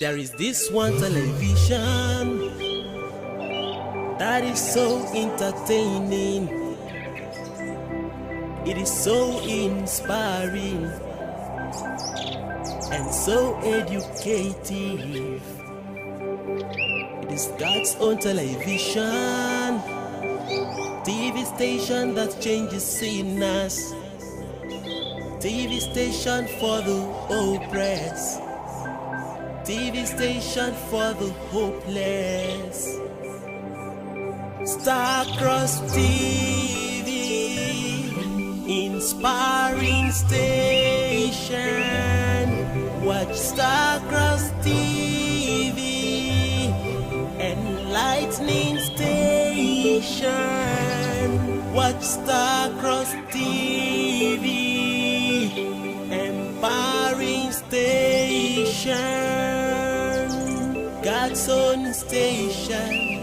There is this one television that is so entertaining. It is so inspiring and so educative. It is God's own television, TV station that changes sinners, TV station for the oppressed, TV station for the hopeless. Starcross TV, inspiring station. Watch Starcross TV, enlightening station. Watch Starcross TV, empowering station. God's own station,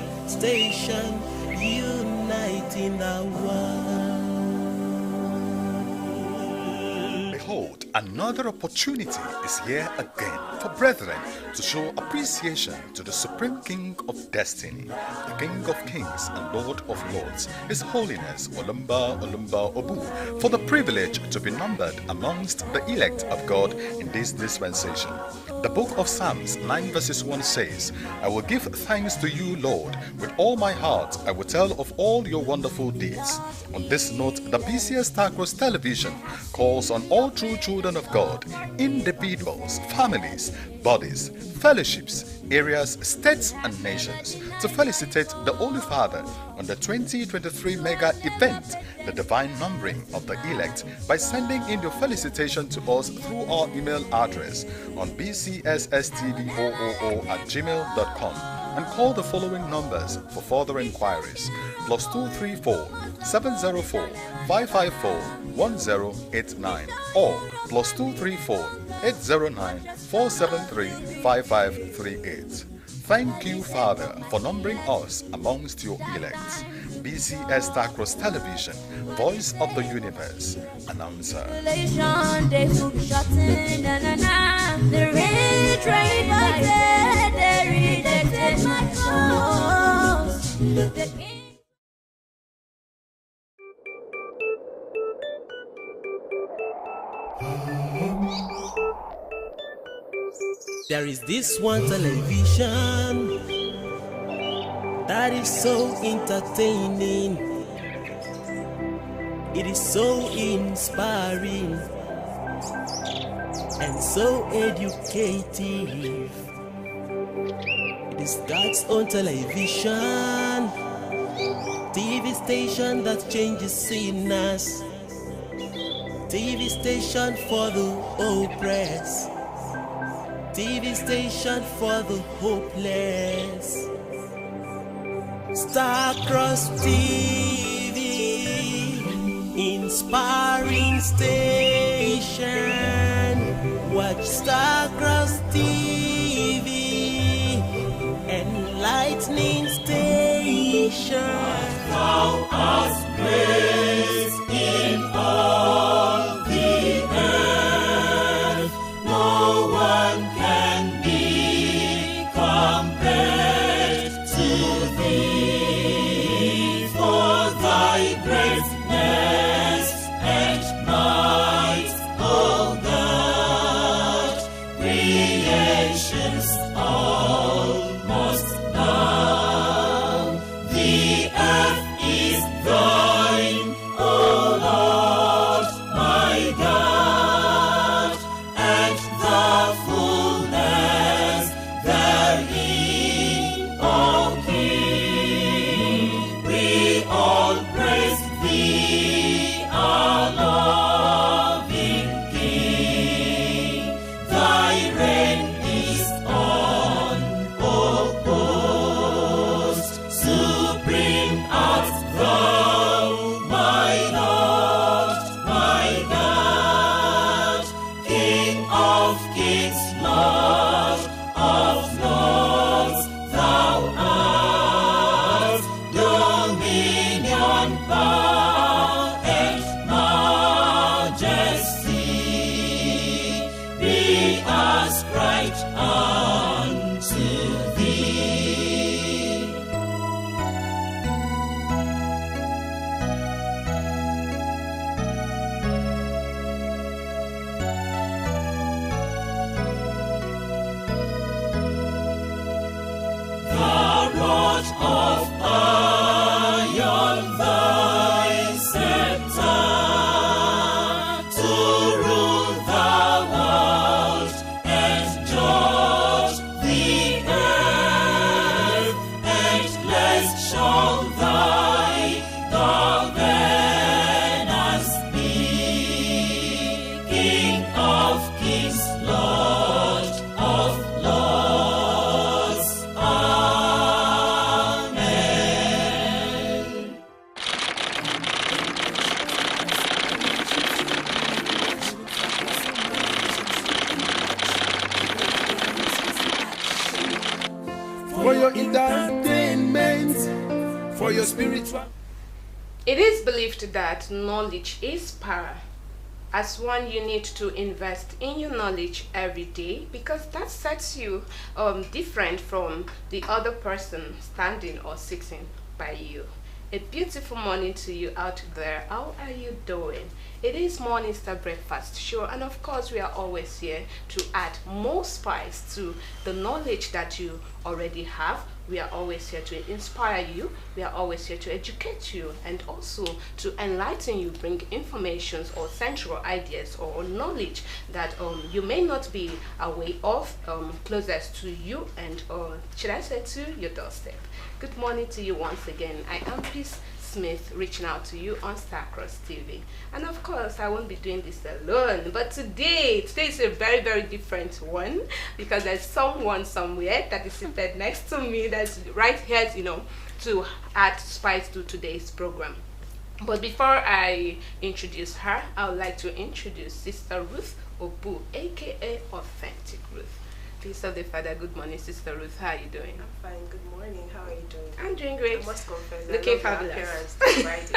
uniting the world. Behold, another opportunity is here again for brethren to show appreciation to the Supreme King of Destiny, the King of Kings and Lord of Lords, His Holiness Olumba Obu, for the privilege to be numbered amongst the elect of God in this dispensation. The book of Psalms 9 verses 1 says, I will give thanks to you, Lord, with all my heart. I will tell of all your wonderful deeds. On this note, the BCS Starcross Television calls on all true children of God, individuals, families, bodies, fellowships, areas, states and nations to felicitate the Holy Father on the 2023 mega event, the divine numbering of the elect, by sending in your felicitation to us through our email address on bcsstv000@gmail.com and call the following numbers for further inquiries: +234 704 554 1089 or +234 809 473 5538. Thank you, Father, for numbering us amongst your elects. BCS Starcross Television, Voice of the Universe, announcer. There is this one television that is so entertaining. It is so inspiring and so educative. It is God's own television, TV station that changes sinners, TV station for the oppressed, TV station for the hopeless. Starcross TV, inspiring station. Watch Starcross TV, enlightening station. Thou hast placed in all the earth, no one can be compared to thee, for thy greatness and might, O God, creation's almost now. The earth is thine, O Lord, my God, and the fullness therein, O King. We all praise thee, our loving King. Thy reign is on, O host. Supreme art thou, my Lord, my God, King of kings, Lord of lords, thou art. Dominion, power, and majesty light unto thee. The rod of iron, thy scepter, to rule the world and judge the earth, and blessed shall thy governance be. King of kings, Lord of lords. Amen. For your entertainment, for your spiritual. It is believed that knowledge is power. As one, you need to invest in your knowledge every day because that sets you different from the other person standing or sitting by you. A beautiful morning to you out there. How are you doing? It is Morning Star Breakfast Show, and of course we are always here to add more spice to the knowledge that you already have. We are always here to inspire you. We are always here to educate you and also to enlighten you, bring informations or central ideas or knowledge that you may not be aware of, closest to you and should I say to your doorstep. Good morning to you once again. I am Peace Smith reaching out to you on Starcross TV. And of course, I won't be doing this alone. But today is a very, very different one because there's someone somewhere that is seated next to me that's right here, to add spice to today's program. But before I introduce her, I would like to introduce Sister Ruth Obu, aka Authentic Ruth. Peace of the Father. Good morning, Sister Ruth. How are you doing? I'm fine. Good morning. How are you doing? I'm doing great. I must confess, Looking I love fabulous. your appearance.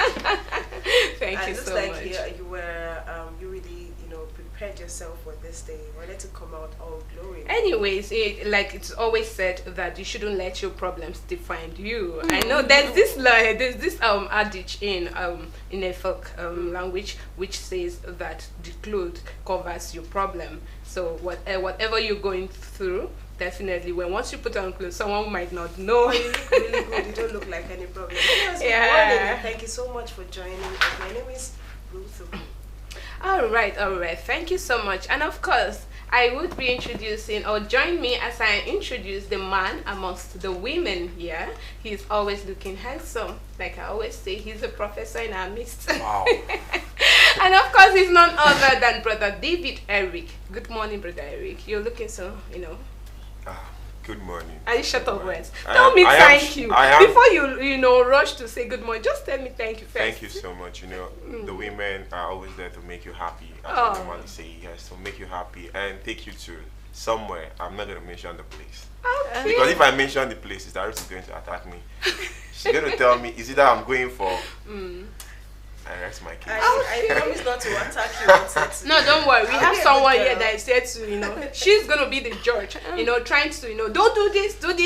Thank you it looks so like much. you were, you really, prepared yourself for this day. You wanted to come out all glowing. Anyways, it's always said that you shouldn't let your problems define you. I know there's this adage in a folk language which says that the cloth covers your problem. So whatever you're going through, definitely once you put on clothes, someone might not know. You look really good. You don't look like any problem. Anyways, good Yeah. morning, and thank you so much for joining us. My name is Ruth. All right. Thank you so much. And of course, I would be introducing, or join me as I introduce the man amongst the women here. He's always looking handsome. Like I always say, he's a professor in our midst. Wow. And of course, he's none other than Brother David Eric. Good morning, Brother Eric. You're looking so, Good morning. Are you short of Good words? morning. Tell me I am thank sh- you. I am- Before you rush to say good morning, just tell me thank you first. Thank you so much. The women are always there to make you happy, as Oh. I normally say. Yes, to make you happy and take you to somewhere. I'm not going to mention the place. Okay. Because if I mention the place, Ruth is going to attack me. She's going to tell me, is it that I'm going for? I rest my case. I promise not to attack you. But No, don't worry. We I'll have be a someone good here girl. that is here to, she's gonna be the judge. Trying to, don't do this, don't do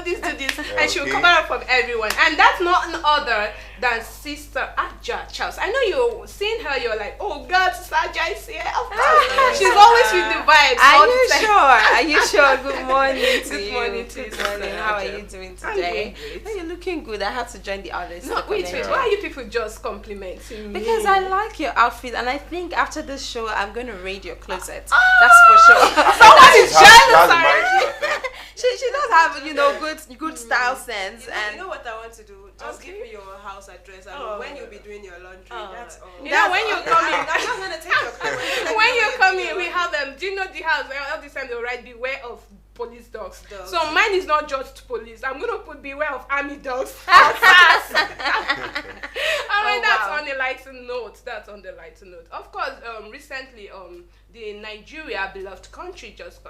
this, do this, and she'll Okay. cover up from everyone. And that's not none other than Sister Aja Charles. I know you're seeing her. You're like, oh God, Sister Aja is here. Of course. She's always with the vibes. all Are the you time. sure? Are you sure? Good morning to Good you. morning to you, Good morning. Sister How are Aja. you doing I'm today? doing great. Oh, you're looking good. I have to join the others. No, to wait. comment. Why are you people just complimenting me? Because I like your outfit, and I think after this show, I'm going to raid your closet. That's for sure. Someone is She has jealous. a already. mind to her. she does have good style sense, you and know what I want to do? Just Okay. give me your house address and Oh. when you'll be doing your laundry. That's all. You know, when you come in, I'm just gonna take your clothes. when you come in, we have do you know the house? All the time they write beware of police dogs. Dogs. So mine is not just police. I'm gonna put beware of army dogs. That's wow. on the lighter note. That's on the lighter note. Of course, recently, the Nigeria beloved country just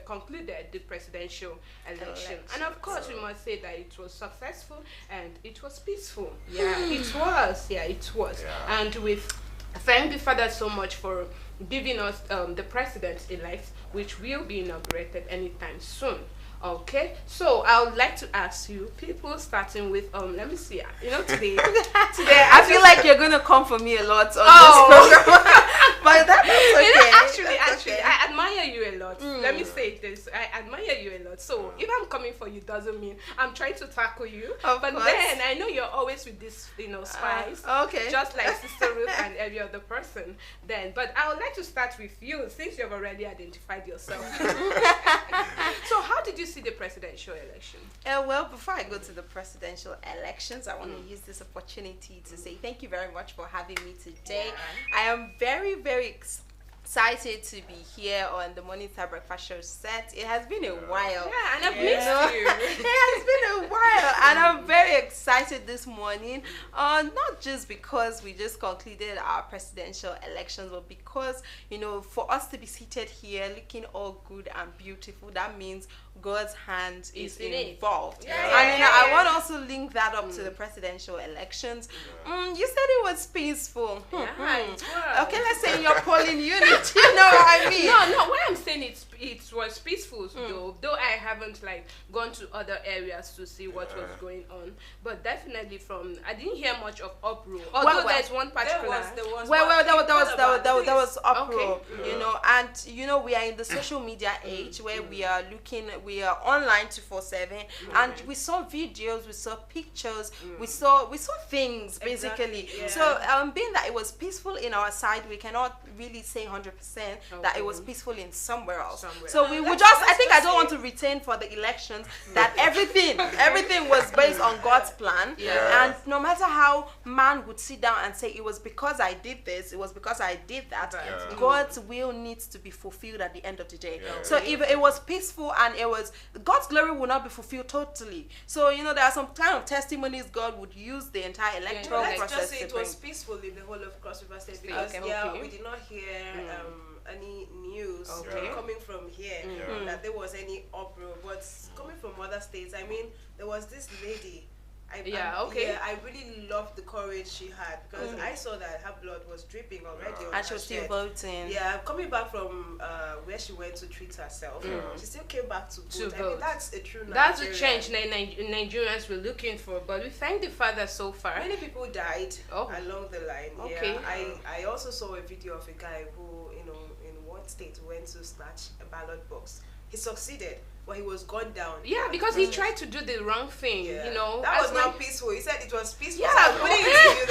concluded the presidential election, and of course, we must say that it was successful and it was peaceful. Yeah, it was. Yeah, it was. Yeah. And with thank the Father so much for giving us the president-elect, which will be inaugurated anytime soon. Okay, so I would like to ask you, people, starting with let me see, today I feel like you're gonna come for me a lot on this program, but that's okay. Actually, I admire you a lot. Let me say this: I admire you a lot. So if I'm coming for you, doesn't mean I'm trying to tackle you. Of but course. Then I know you're always with this, spice. Okay. Just like Sister Ruth and every other person. But I would like to start with you, since you've already identified yourself. So how did you see the presidential election? Well, before I go to the presidential elections, I want to use this opportunity to say thank you very much for having me today. I am very, very excited to be here on the Morning Star Breakfast Show set. It has been a while. Yeah, and I've missed you. It has been a while, and I'm very excited this morning. Not just because we just concluded our presidential elections, but because, for us to be seated here looking all good and beautiful, that means God's hand is involved. And I want to also link that up to the presidential elections. You said it was peaceful. It was. Okay, let's say in your polling unit. You know what I mean? No. What I'm saying it was peaceful though I haven't gone to other areas to see what was going on. But definitely I didn't hear much of uproar. Although there's one particular. There was uproar. And we are in the social media age where we are online 247, and we saw videos, we saw pictures, we saw things basically. Exactly, yeah. So being that it was peaceful in our side, we cannot really say 100% that it was peaceful in somewhere else. So we would I don't want to retain for the elections that everything was based on God's plan. And no matter how man would sit down and say it was because I did this, it was because I did that, God's will needs to be fulfilled at the end of the day. So if it was peaceful and it was, God's glory will not be fulfilled totally. So there are some kind of testimonies God would use the entire electoral process. Let's just say it was peaceful in the whole of Cross River State, because we did not hear any news coming from here that there was any uproar. But coming from other states, I mean, there was this lady. I really loved the courage she had, because I saw that her blood was dripping already. And she was still voting. Yeah, coming back from where she went to treat herself, she still came back to vote. I mean, that's a true Nigerian. That's a change Nigerians were looking for, but we thank the Father so far. Many people died along the line. Okay. Yeah, I also saw a video of a guy who, in one state, went to snatch a ballot box. He succeeded, but he was gunned down. Yeah, because he tried to do the wrong thing. That was not peaceful. He said it was peaceful. Yeah, so putting it to you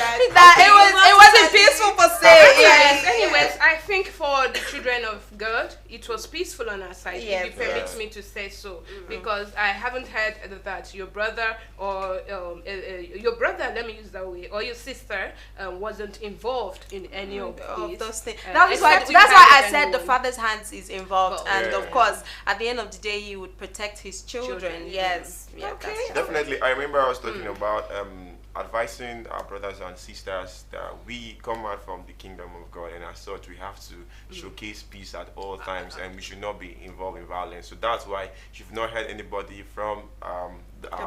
it wasn't peaceful per se. Anyways, I think for the children of God, it was peaceful on our side. If you permit me to say so, because I haven't heard that your brother or let me use that way, or your sister wasn't involved in any of those things. That's why I said the Father's hands is involved, and of course, at the end of the day, he would protect his children. Yes. Yeah, okay. Definitely. I remember I was talking about advising our brothers and sisters that we come out from the kingdom of God, and as such we have to showcase peace at all times, and we should not be involved in violence. So that's why you've not heard anybody from our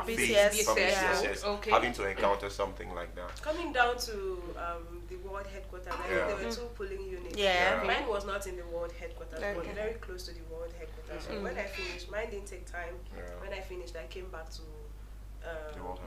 faith, from BCS, having to encounter something like that. Coming down to the world headquarters, I think there were two polling units. Mine was not in the world headquarters, but very close to the world headquarters. So when I finished, mine didn't take time. When I finished, I came back to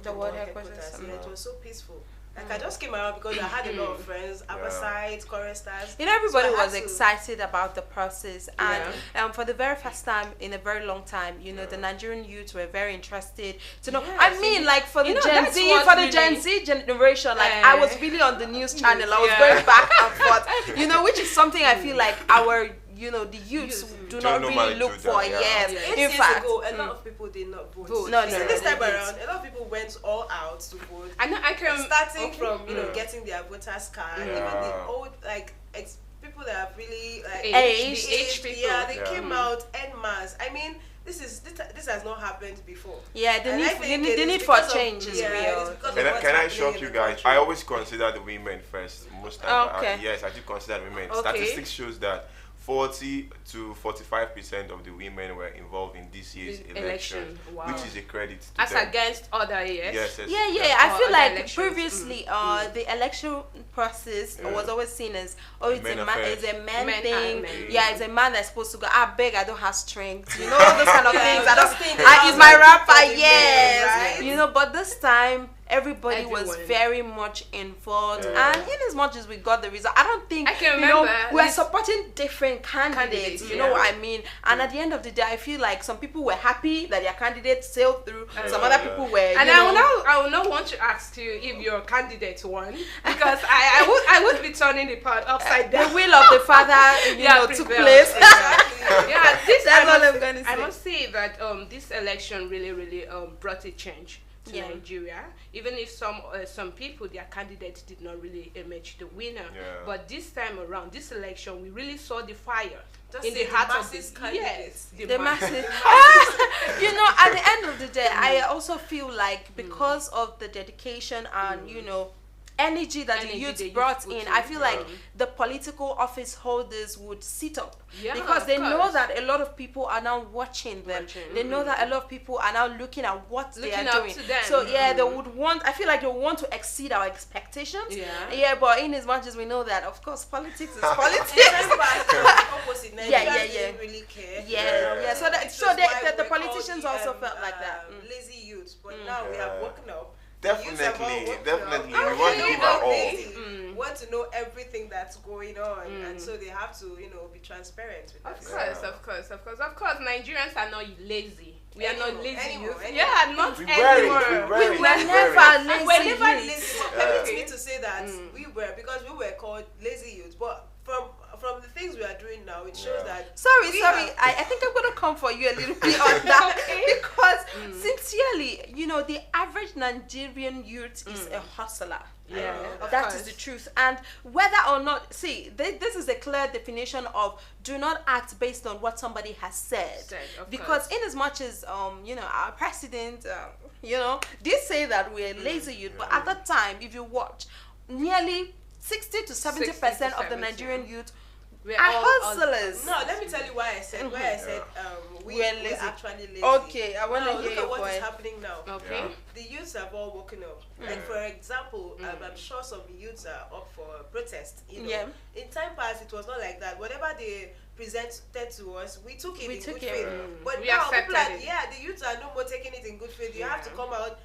the world headquarters. It was so peaceful. Like I just came around because I had a lot of friends, Abasides, choristers. Everybody was excited about the process, and for the very first time in a very long time, the Nigerian youth were very interested to know. I mean, like for the Gen Z generation, I was really on the news channel. I was going back and forth, which is something I feel like our the youths do not really look for. In fact, a lot of people did not vote. No, this time around, a lot of people went all out to vote. Starting from getting their voters card, even the old people that are really aged people. Yeah, they came out en masse. I mean, this has not happened before. Yeah, the need for change is real. Can I shock you guys? I always consider the women first most times. Yes, I do consider women. Statistics shows that 40 to 45% of the women were involved in this year's election, wow. which is a credit to as them. against other years. Yes, yes. Yeah. I feel like elections. previously, the election process was always seen as, it's a man thing. It's a man that's supposed to go. I beg, I don't have strength. You know, all those kind of things. Is my rapper? Yes. Right? You know, but this time everybody was very much involved, and in as much as we got the result, I don't think we're supporting different candidates. You know what I mean? And at the end of the day, I feel like some people were happy that their candidate sailed through. Some other people were. And I will not want to ask you if your candidate won, because I would be turning the pot upside down. The will of the Father, took place. That's all I'm gonna say. I must say that this election really brought a change to Nigeria, even if some people, their candidates did not really emerge the winner. But this time around, this election, we really saw the fire in the heart of these candidates. The masses. You know, at the end of the day, I also feel like because of the dedication and energy that the youth brought in, I feel like the political office holders would sit up because they know that a lot of people are now watching them. They know that a lot of people are now looking at what they are doing. So they would want, I feel like they want to exceed our expectations. But in as much as we know that, of course, politics is politics. Really care. So the politicians also felt like that. Lazy youth, but now we have woken up. Definitely. We want to give our all. Want to know everything that's going on, and so they have to, be transparent with us. Of course. Nigerians are not lazy. We are not lazy. Anymore. Not We anymore. We were never lazy. We're never lazy. Permit me to say that we were, because we were called lazy youth, but from the things we are doing now, it shows that. Sorry. I think I'm gonna come for you a little bit on that because sincerely, the average Nigerian youth is a hustler. That is the truth. And whether or not, this is a clear definition of do not act based on what somebody has said. Because in as much as our president, did say that we're lazy youth, but at that time, if you watch, nearly 60 to 70% of the Nigerian youth are hustlers. No, let me tell you why I said we are actually lazy. Okay, I want to hear your point. Look at what is point. happening now. Okay. The youths have all woken up. Like for example, I'm sure some youths are up for protest. In time past, it was not like that. Whatever they presented to us, we took it in good faith. But we now accepted people the youths are no more taking it in good faith. You have to come out.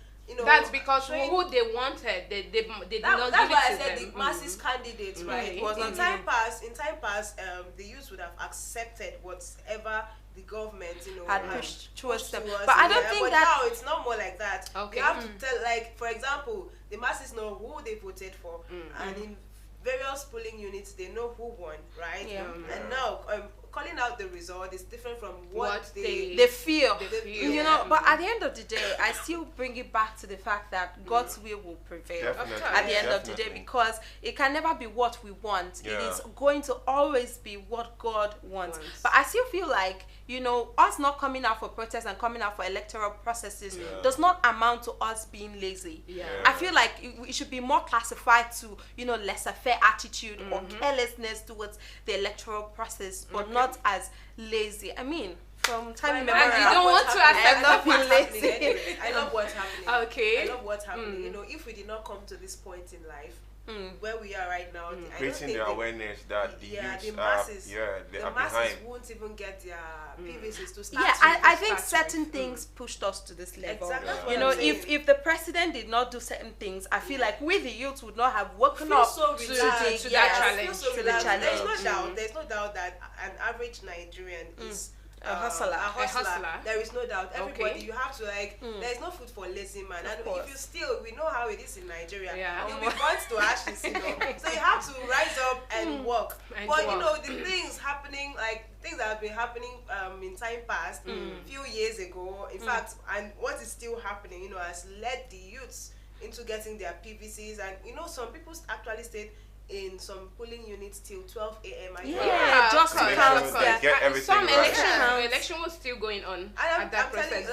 That's because who they wanted, they did not give it to them. That's why I said the masses candidates, right? In time past, the youth would have accepted whatever the government, had pushed towards them. But I don't think but that now it's not more like that. Okay. You have to tell, like, for example, the masses know who they voted for, and in various polling units, they know who won, right? And now, calling out the result is different from what they feel. But at the end of the day, I still bring it back to the fact that God's will prevail at the end of the day, because it can never be what we want. It is going to always be what God wants. But I still feel like, us not coming out for protests and coming out for electoral processes does not amount to us being lazy. I feel like it should be more classified to, laissez-faire attitude or carelessness towards the electoral process, but not as lazy. I mean, from time immemorial. And you don't want to accept what's happening anyway. I love what's happening. Okay. I love what's happening. If we did not come to this point in life, where we are right now, creating the awareness that the youths the masses, they are masses behind. Won't even get their PVCs to start. I think certain things pushed us to this level. Exactly. If the president did not do certain things, I feel like we the youth would not have woken up to the challenge. There's no doubt that an average Nigerian is a hustler. There is no doubt. Everybody, you have to there's no food for lazy man. And if you steal, we know how it is in Nigeria. You'll be burnt to ashes, So you have to rise up and work. But the things happening, things that have been happening in time past, few years ago, in fact, and what is still happening, has led the youths into getting their PVCs. And some people actually said in some polling units till 12 a.m. Just to count. Get everything some right. election was still going on and at that process.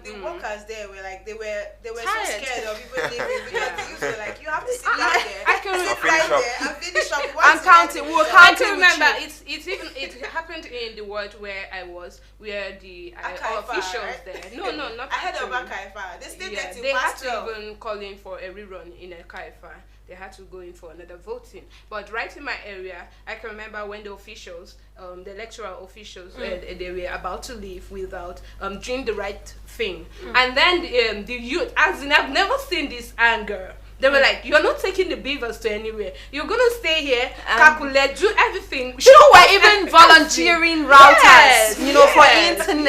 The workers there were like they were so scared of even leaving because the youth were like, you have to sit down there. I can sit right there and finish up. And counting. We'll count it. Remember, it happened in the ward where I was, where the officials right? there. No, not ahead of Akaifa. They stayed there till they had past to 12. even call in for a rerun in Akaifa. They had to go in for another voting. But right in my area, I can remember when the officials, the electoral officials, they were about to leave without doing the right thing. And then the youth, as in, I've never seen this anger. They were like, you're not taking the beavers to anywhere. You're going to stay here, calculate, do everything. People were even volunteering routers, for internet.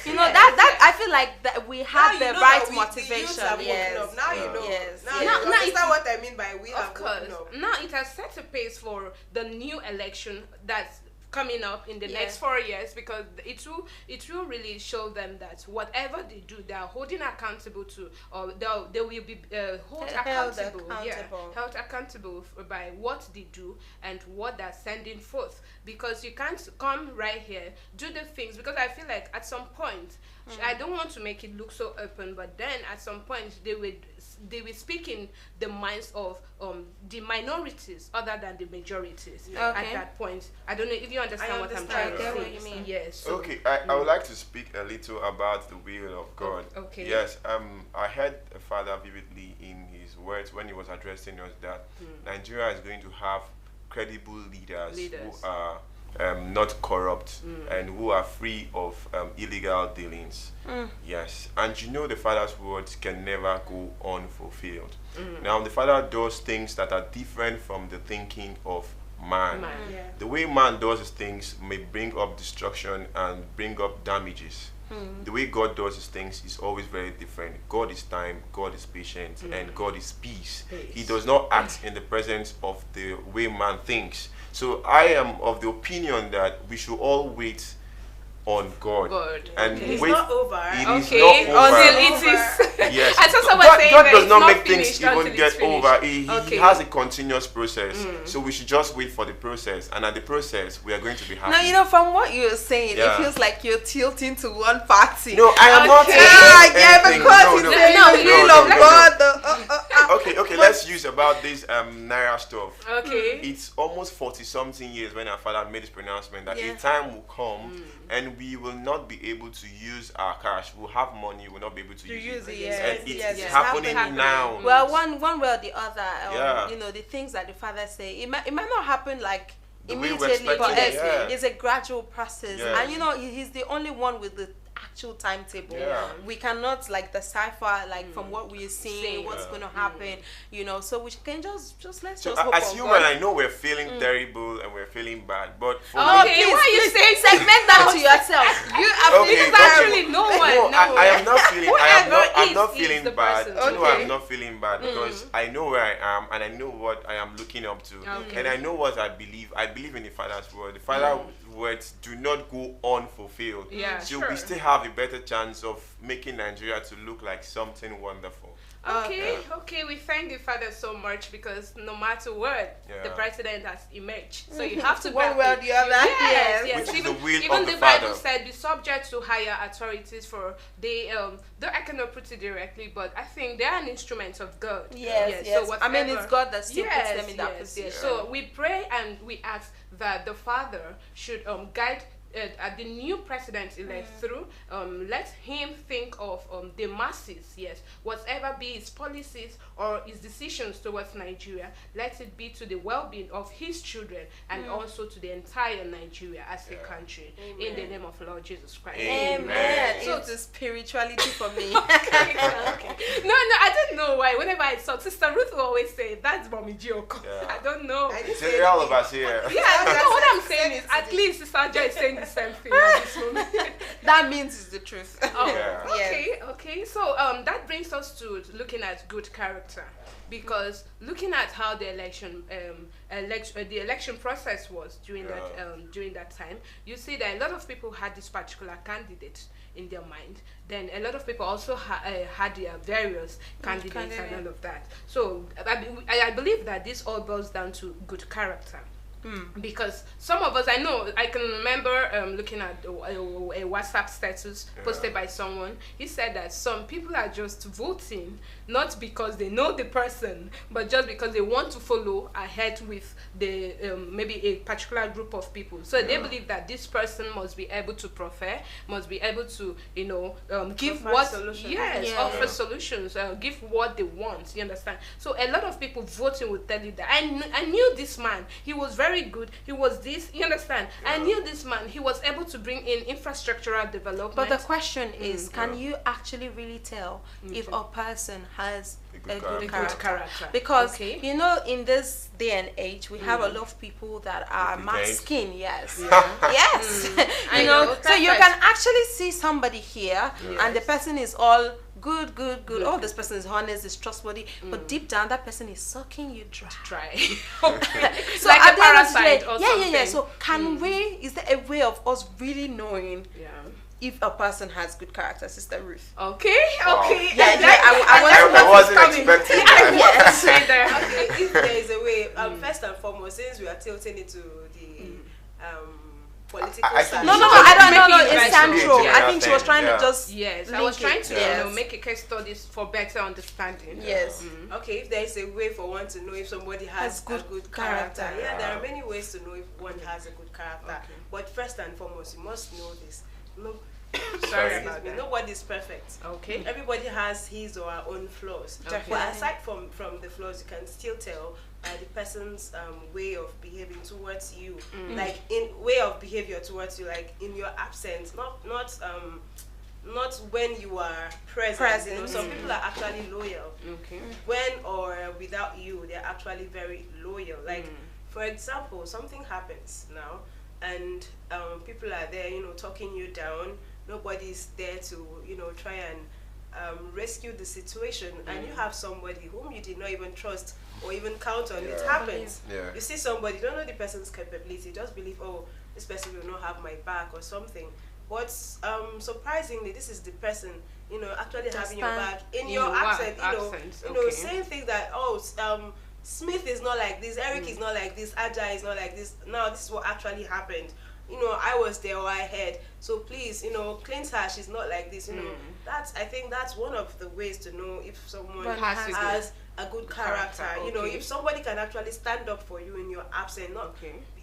Yes, that I feel like that we have the right motivation. Now you know. Yes. Now you understand what I mean by we have woken up. Now it has set a pace for the new election that's coming up in the next 4 years, because it will really show them that whatever they do, they are holding accountable to, or they will be held accountable by what they do and what they're sending forth. Because you can't come right here, do the things, because I feel like at some point, I don't want to make it look so open, but then at some point they will speak in the minds of the minorities other than the majorities. At that point, I don't know if you understand what I'm trying to say. What you mean. Yes. Okay, I would like to speak a little about the will of God. Okay. Yes, I heard a father vividly in his words when he was addressing us that Nigeria is going to have credible leaders. Who are not corrupt and who are free of illegal dealings. Yes, and the Father's words can never go unfulfilled. Now the Father does things that are different from the thinking of man. The way man does his things may bring up destruction and bring up damages. The way God does his things is always very different. God is time, God is patient, and God is peace. He does not act in the presence of the way man thinks. So I am of the opinion that we should all wait on God. And it's wait. not over. It is not over. Until it is. Yes. I saw someone saying God that does it's not make things finished even get finished. over. He has a continuous process. So we should just wait for the process. And at the process, we are going to be happy. Now, from what you're saying, it feels like you're tilting to one party. No, I am not tilting because it's the will of God. Okay, let's use about this Naira stuff. Okay. It's almost 40-something years when our father made this pronouncement that a time will come and we will not be able to use our cash. We'll have money, we'll not be able to use it. And it's happening now. Well, one way or the other, the things that the father say, it might not happen like immediately, but it's a gradual process. And he's the only one with the actual timetable. We cannot decipher from what we're seeing what's going to happen, so we can just let's just hope as human, I know we're feeling terrible and we're feeling bad, but for me, why are you saying segment that to yourself? You are feeling actually no one. I am not feeling I'm not feeling bad. Okay. I'm not feeling bad because I know where I am and I know what I am looking up to, and I know what I believe. I believe in the Father's word. The Father's words do not go unfulfilled. So we still have a better chance of making Nigeria to look like something wonderful. Okay, we thank the Father so much, because no matter what, the president has emerged. So you have to one way or the other. Yes. Which is the will even of the the Bible Father. said be subject to higher authorities, for they though I cannot put it directly, but I think they are an instrument of God. Yes. So I mean, it's God that still puts them in that position. So we pray and we ask that the Father should guide the new president-elect through, let him think of the masses, whatever be his policies or his decisions towards Nigeria, let it be to the well-being of his children and also to the entire Nigeria as a country. Amen. In the name of Lord Jesus Christ. Amen. So it's spirituality for me. Okay. No, I don't know why. Whenever I saw Sister Ruth will always say, that's Mommy Joko. I don't know. It's all of us here. What I'm saying is, at least Sister Joy is saying the same thing at this moment. that means it's the truth. Okay. So that brings us to looking at good character, because looking at how the election process was during that time, you see that a lot of people had this particular candidate in their mind. Then a lot of people also had their various candidates and all of that. So I believe that this all boils down to good character. Because some of us, I can remember looking at a WhatsApp status posted by someone. He said that some people are just voting not because they know the person, but just because they want to follow ahead with the maybe a particular group of people. So they believe that this person must be able to proffer, must be able to give what solutions. Offer solutions, give what they want. You understand? So a lot of people voting will tell you that I knew this man. He was very good. He was this. You understand? I knew this man. He was able to bring in infrastructural development. But the question is, can you actually really tell if a person has a good character? Because in this day and age, we have a lot of people that are masking. Yes. So you can actually see somebody here, and the person is all good. Oh, this person is honest, is trustworthy, but deep down that person is sucking you dry. So like at a parasite or something. So is there a way of us really knowing if a person has good character, Sister Ruth? Okay. I wasn't expecting that. Okay, if there is a way, first and foremost, since we are tilting into the political side. No, I don't know. It's Sandro. I think she was trying to just I was trying to make a case studies for better understanding. Yes. Okay, if there is a way for one to know if somebody has a good character. Yeah, there are many ways to know if one has a good character. But first and foremost, you must know this. Sorry about that. Nobody's perfect. Okay. Everybody has his or her own flaws. Okay. But aside from the flaws, you can still tell the person's way of behaving towards you, like in way of behavior towards you, like in your absence, not when you are present. Some people are actually loyal. Okay. When or without you, they're actually very loyal. Like for example, something happens now, and people are there, talking you down. Nobody's there to try and rescue the situation, and you have somebody whom you did not even trust or even count on. It happens. You see somebody, you don't know the person's capability, just believe, oh, this person will not have my back or something. But surprisingly, this is the person actually just having your back in your absence. Saying things that Smith is not like this, Eric is not like this, Ajay is not like this. No, this is what actually happened. I was there or I heard. So please, cleanse her. She's not like this. I think that's one of the ways to know if someone has a good character. If somebody can actually stand up for you in your absence.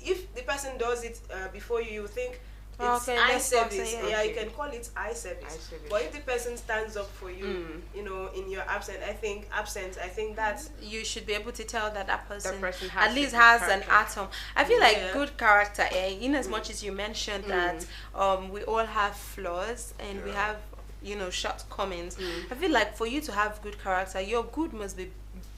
If the person does it before you think it's eye service. You can call it eye service. But if the person stands up for you, in your absence, I think that's you should be able to tell that person at least has an atom. I feel like good character, in as much as you mentioned that we all have flaws and we have shortcomings. I feel like for you to have good character, your good must be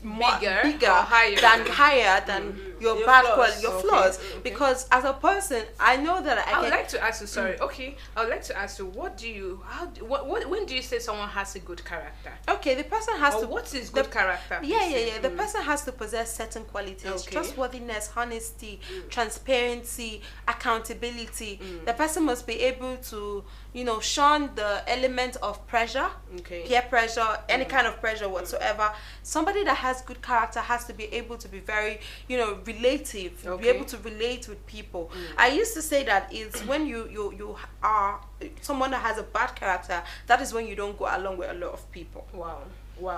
bigger higher than your bad quality, your flaws. Because as a person, I know that I would like to ask you. I would like to ask you. When do you say someone has a good character? Okay, the person has to. What is good character? The person has to possess certain qualities: trustworthiness, honesty, transparency, accountability. The person must be able to, shun the element of pressure, peer pressure, any kind of pressure whatsoever. Somebody that has good character has to be able to be very, relative, be able to relate with people. I used to say that it's when you are someone that has a bad character, that is when you don't go along with a lot of people. Wow.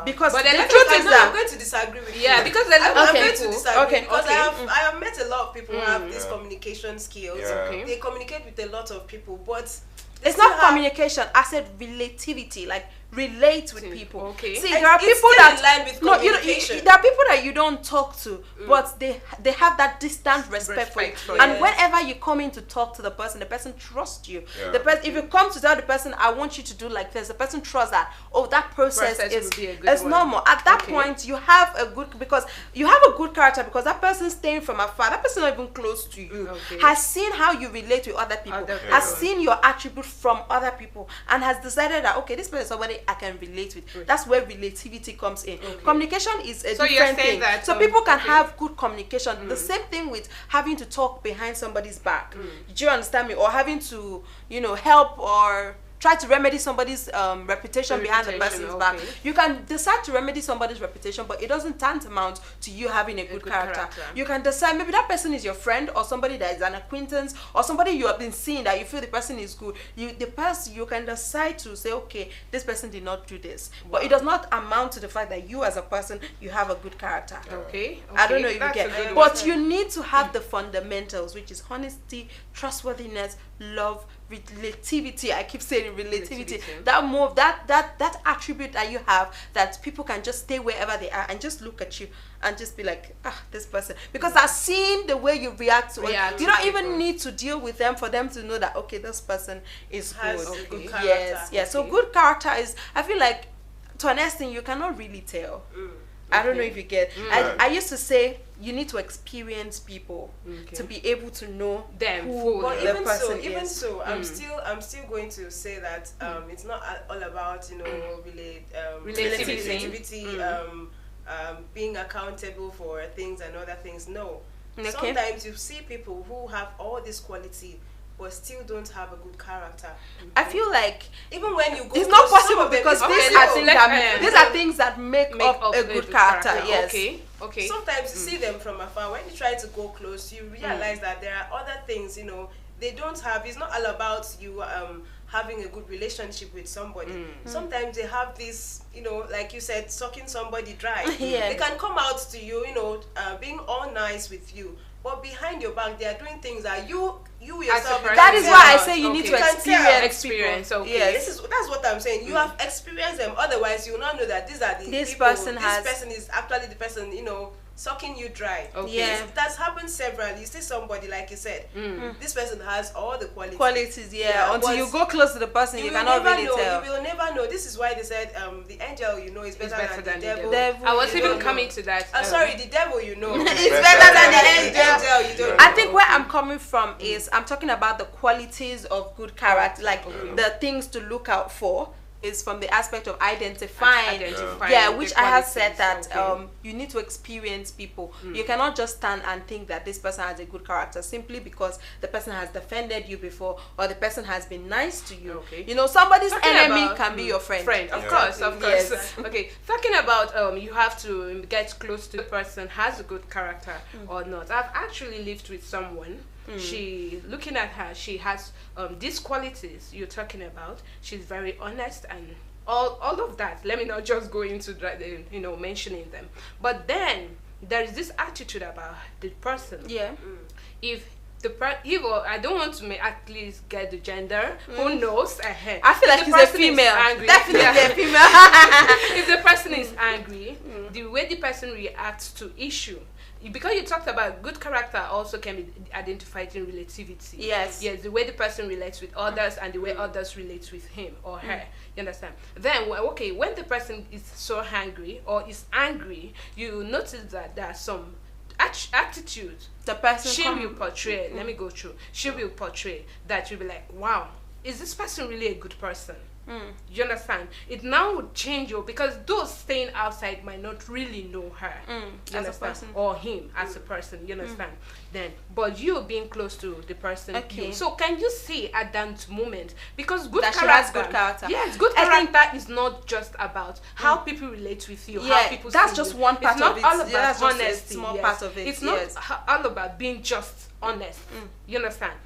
Because but the truth is that I'm going to disagree with you. Yeah, because I'm going to disagree because I have met a lot of people who have these communication skills. They communicate with a lot of people, but it's not communication. I said relativity, like relate with people. Okay. See, there are people that in line with communication. there are people that you don't talk to, but they have that distant respect for you. And whenever you come in to talk to the person trusts you. The person, if you come to tell the person, I want you to do like this, the person trusts that. Oh, that process is normal. At that point, you have a good character because that person staying from afar, that person not even close to you, has seen how you relate with other people, has seen your attribute from other people, and has decided that okay, this person is somebody I can relate with. That's where relativity comes in. Communication is a different thing. That, so people can have good communication. The same thing with having to talk behind somebody's back. Do you understand me? Or having to, help or try to remedy somebody's reputation behind the person's back. You can decide to remedy somebody's reputation, but it doesn't tantamount to you having a good character. You can decide maybe that person is your friend or somebody that is an acquaintance or somebody you have been seeing that you feel the person is good. You can decide to say, okay, this person did not do this, but it does not amount to the fact that you as a person you have a good character. I don't know if you get, but you need to have the fundamentals, which is honesty, trustworthiness, love, relativity. I keep saying relativity. That attribute that you have, that people can just stay wherever they are and just look at you and just be like, this person, because I've seen the way you react to it. You don't even need to deal with them for them to know that okay, this person is good. Yes. So good character is, I feel like, to an extent you cannot really tell. I don't know if you get. I used to say you need to experience people to be able to know them who the person is. Even so, I'm still going to say that it's not all about relativity, being accountable for things and other things. No, sometimes you see people who have all this quality but still don't have a good character. I feel like even when you go, it's not possible because these are things that make up a good character. Yes. Okay. Sometimes you see them from afar. When you try to go close, you realize that there are other things. They don't have. It's not all about you having a good relationship with somebody. Sometimes they have this, like you said, sucking somebody dry. They can come out to you, being all nice with you. But behind your back, they are doing things that you yourself. That is why I say you need to experience. That's what I'm saying. You have experienced them. Otherwise, you will not know that these are the people. This person is actually the person, sucking you dry. That's happened severally. You see somebody, like you said, this person has all the qualities. Until you go close to the person, you cannot really tell. You will never know. This is why they said the angel is better than the devil. I was even coming to that. Sorry, the devil is better than the angel. I think where I'm coming from is I'm talking about the qualities of good character, like the things to look out for. Is from the aspect of identifying which I have said that you need to experience people. You cannot just stand and think that this person has a good character simply because the person has defended you before or the person has been nice to you. Somebody's enemy can be your friend. Of course. Yes. Okay, talking about you have to get close to the person has a good character or not. I've actually lived with someone. Looking at her, she has these qualities you're talking about. She's very honest and all of that. Let me not just go into mentioning them. But then there is this attitude about the person. If I don't want to at least get the gender. Who knows? I feel like it's a female. Definitely a female. If the person is angry, the way the person reacts to issue. Because you talked about good character also can be identified in relativity. Yes, the way the person relates with others and the way others relate with him or her. You understand? Then, when the person is so angry or is angry, you notice that there are some attitudes the person she will portray. Let me go through. She will portray that you'll be like, wow, is this person really a good person? You understand? It now would change you because those staying outside might not really know her as a person or him as a person. You understand? Then, but you being close to the person. So can you see at that moment because good character, has good character. Yes, good character is not just about how people relate with you. How people that's see just you. one part of it. It's not all about honesty. Small part of it. It's not all about being just honest. You understand?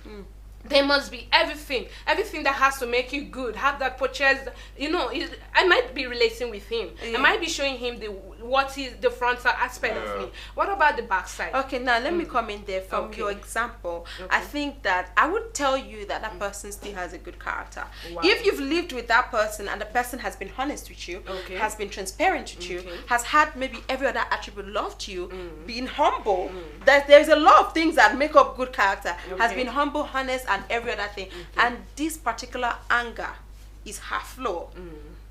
There must be everything that has to make you good. Have that purchase. I might be relating with him. I might be showing him what is the frontal aspect of me. What about the backside? Okay, now let me come in there from your example. I think that I would tell you that that person still has a good character. Wow. If you've lived with that person and the person has been honest with you, has been transparent with you, has had maybe every other attribute, loved you, being humble, there's a lot of things that make up good character. Has been humble, honest, and every other thing. And this particular anger is her flaw.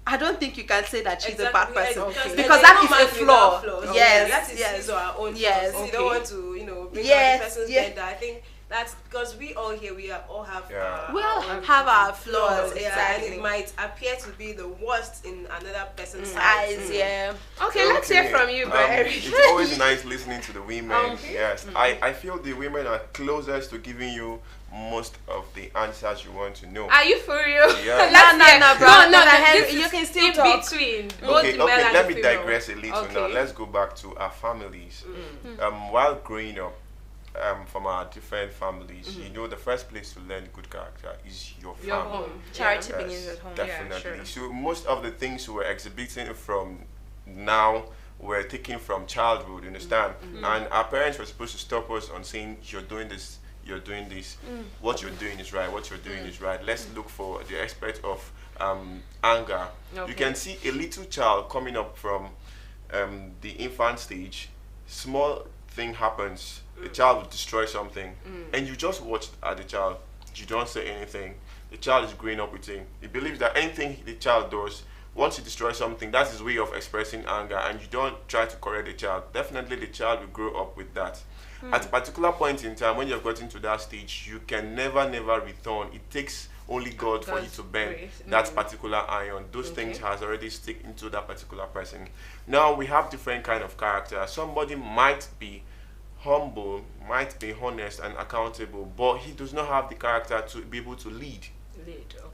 I don't think you can say that she's a bad person because that is a flaw. Yes, that is his or her own. Yes, you don't want to, bring out the person's gender. I think that's because we all here, we all have our flaws. Exactly. And it might appear to be the worst in another person's eyes. Okay, let's hear from you, Barry. It's always nice listening to the women. Yes, I feel the women are closest to giving you most of the answers you want to know. Are you for real? Yeah. No, bro. No, you can still talk. Between. Okay, let me digress a little now. Let's go back to our families. While growing up, from our different families, the first place to learn good character is your family. Your home. Charity begins at home. Definitely. Yeah, sure. So most of the things we're exhibiting from now were taken from childhood, you understand? And our parents were supposed to stop us on saying, you're doing this, what you're doing is right, what you're doing is right. Let's look for the aspect of anger. You can see a little child coming up from the infant stage, small thing happens, the child will destroy something, and you just watch at the child, you don't say anything. The child is growing up with him. He believes that anything the child does, once he destroys something, that's his way of expressing anger, and you don't try to correct the child. Definitely the child will grow up with that. At a particular point in time, when you've gotten to that stage, you can never return. It takes only God for you to bend that particular iron. Those things has already stick into that particular person. Now we have different kind of character. Somebody might be humble, might be honest and accountable, but he does not have the character to be able to lead.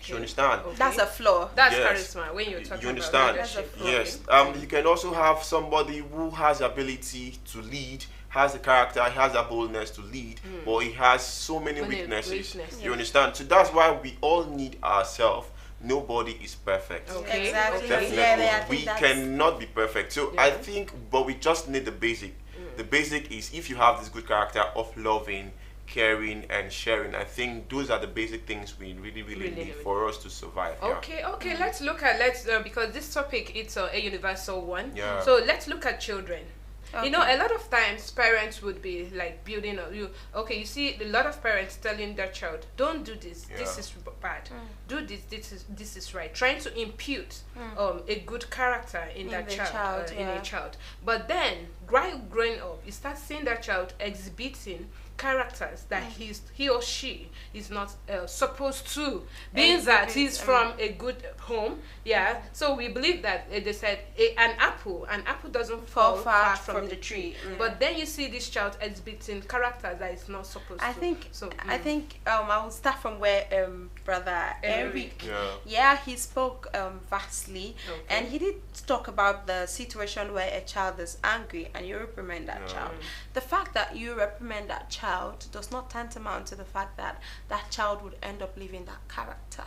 You understand? That's a flaw. That's charisma when you're talking about leadership. Yes. You can also have somebody who has ability to lead, has the character, has a boldness to lead, but he has so many weaknesses. You understand? So that's why we all need ourselves. Nobody is perfect. Okay. Exactly. Definitely. We cannot be perfect. So I think, but we just need the basic. The basic is if you have this good character of loving, caring and sharing, I think those are the basic things we really need for us to survive. Okay, let's look at because this topic, it's a universal one. So let's look at children. A lot of times parents would be like building on you. Okay, you see a lot of parents telling their child, don't do this, this is bad, do this is right, trying to impute a good character in that child, in a child. But then growing up, you start seeing that child exhibiting characters that he or she is not supposed to, being that he's from a good home. So we believe that they said an apple doesn't fall far from the tree. But then you see this child exhibiting character that is not supposed to. I think I will start from where Brother Eric he spoke vastly, and he did talk about the situation where a child is angry and you reprimand that child. The fact that you reprimand that child does not tantamount to the fact that that child would end up living that character.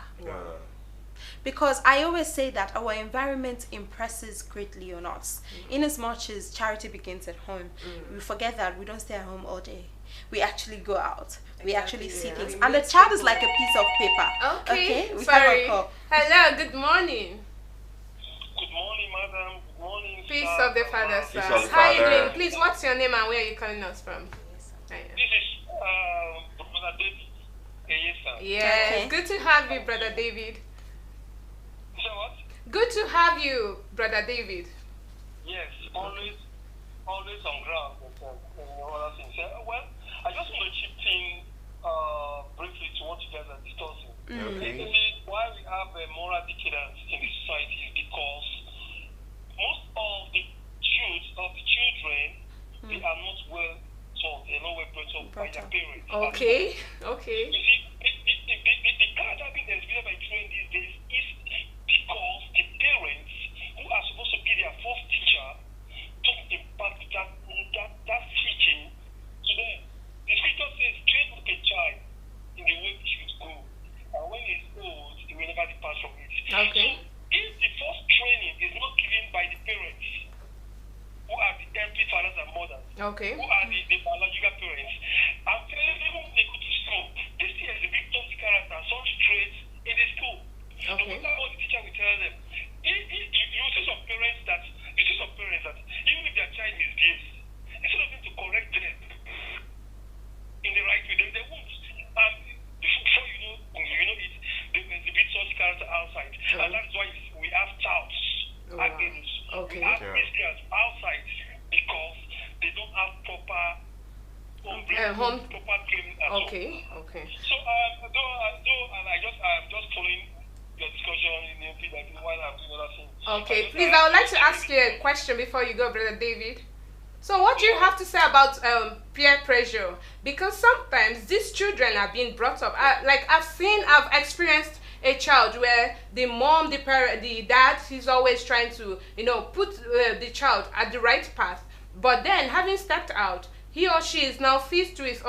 Because I always say that our environment impresses greatly on us. In as much as charity begins at home, we forget that we don't stay at home all day. We actually go out. We actually see things. And the child is like a piece of paper. Okay. Sorry. Hello, good morning. Good morning, madam. Good morning. Peace of the Father, sir. How are you doing? Please, what's your name and where are you calling us from? This is Brother David. Yes, good to have you, Brother David. So what? Good to have you, Brother David. Yes, always on ground. Well, I just want to chip in briefly to what you guys are discussing. You see, why we have a moral decadence in the society is because most of the children, they are not well taught, they're not well brought up by their parents. Okay. You see, the character being exhibited by children these days is because the parents, who are supposed to be their first teacher, took impact that teaching to them. The scripture says, train up a child in the way he should Okay. who are the biological parents. I'm telling you, when they go to school, they still exhibit those characters, some traits in the school. Okay. No matter what the teacher will tell them. You see some parents that even if their child misbehaves, instead of them to correct them in the right way, they won't. Before you know it, they exhibit such character outside. And that's why we have touts against. Okay. We have Christians outside because they don't have proper home training at all. Okay. So, I'm just following your discussion in the while I'm doing other things. Okay, please, I would like to ask you a question before you go, Brother David. So what do you have to say about peer pressure? Because sometimes these children are being brought up. I've experienced a child where the mom, the parent, the dad, he's always trying to, put the child at the right path. But then, having stepped out, he or she is now faced with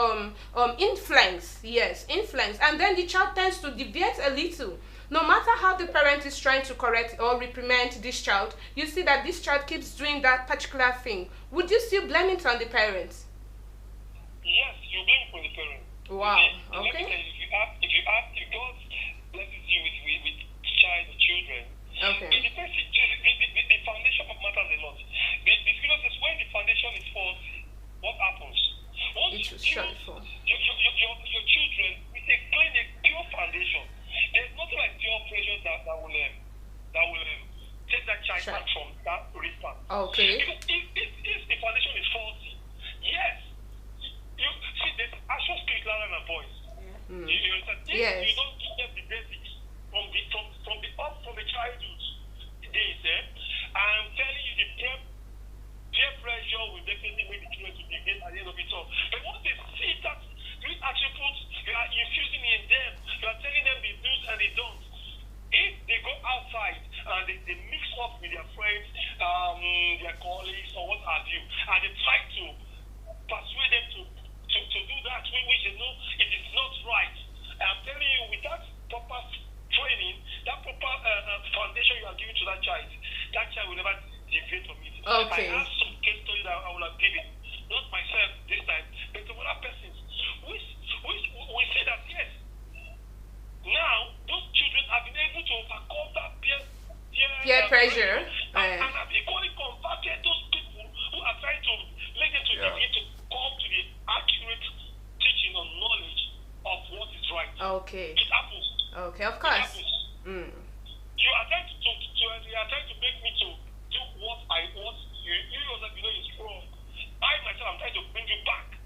influence. Yes, influence. And then the child tends to deviate a little. No matter how the parent is trying to correct or reprimand this child, you see that this child keeps doing that particular thing. Would you still blame it on the parents? Yes, you blame it on the parents. Wow. Okay. If God blesses you with child or children, okay. The foundation of matters a lot. The scripture says when the foundation is faulty, what happens? Once your children with a clean, a pure foundation, there's nothing like pure pressure that will take that child back from that response. Okay. Because if the foundation is faulty, yes, you see, there's actual spirit louder than voice. You understand? If you don't give them the basics from the childhood days, I'm telling you, the peer pressure will definitely make the children to begin at the end of it all. But once they see that these attributes, you are infusing in them, you are telling them the do's and the don'ts. If they go outside and they mix up with their friends, their colleagues, or what have you, and they try to persuade them to do that which they know it is not right, I'm telling you, with that proper training, that proper foundation you are giving to that child will never deviate from it. Okay. I have some case stories that I will have given, not myself this time, but to other persons. We say that yes, now those children have been able to overcome that peer pressure and have equally converted those people who are trying to make them to begin to come to the accurate teaching or knowledge of what is right. Okay. It happens. Okay, of course. You are trying to make me to do what I want. You yourself, is wrong. I myself, I'm trying to bring you back.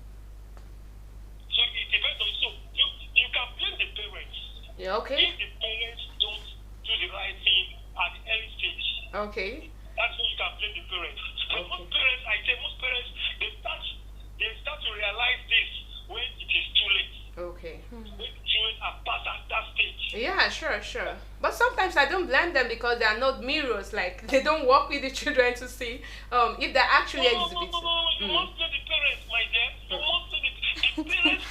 So it depends on you. So you can blame the parents. Yeah, okay. If the parents don't do the right thing at the early stage. Okay. That's when you can blame the parents. But most parents, they start to realize this when it is too late. Okay. When children are past that stage. Yeah, sure. But sometimes I don't blame them because they are not mirrors. Like, they don't work with the children to see if they're actually exhibiting. No. You must blame the parents, my dear. You must blame the parents.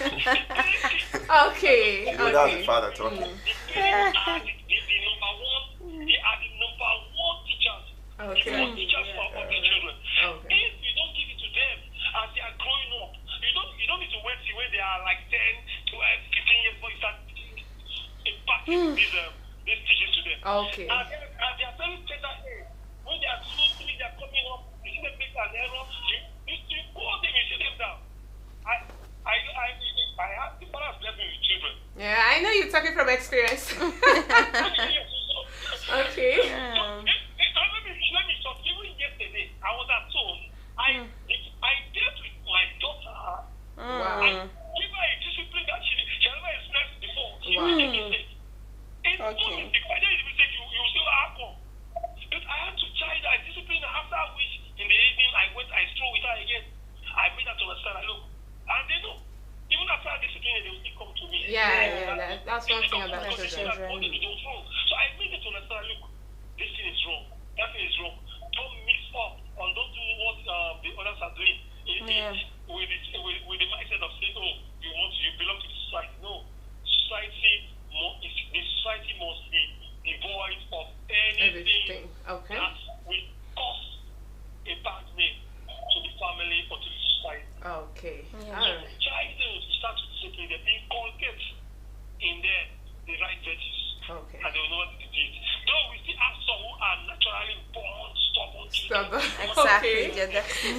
Okay. That's the father talking. The parents are the number one. They are the number one teachers. Okay. The teachers for the children. Okay. If you don't give it to them as they are growing up, you don't need to wait till when they are like 10, 12, 15 years before you start imparting these teachings to them. Okay. And they are very tender age. When they are slowly, they are coming up, you see them make an error, you call them, you sit them down. I have the father has blessed me with children. Yeah, I know you're talking from experience. Okay. Let me talk. Even yesterday, I was at home. I dealt with my daughter. Wow. I gave her a discipline that she never experienced before. She Wow. made a mistake. It's not mistake. If I did a mistake, you will still happen. But I had to chide her, discipline her, after which in the evening I strolled with her again. I made her to understand. Look, and they know. Even after discipline, they will still come to me. Yeah, that's one thing about children. So I made it to understand, look, this thing is wrong. That thing is wrong. Don't mix up and don't do what the others are doing with the mindset of saying, oh, you belong to the society. No. The society must be devoid of anything Okay. that will cause a bad name to the family or to the society. Okay. And they will know what they did. Though we still have some who are naturally born stubborn. Exactly.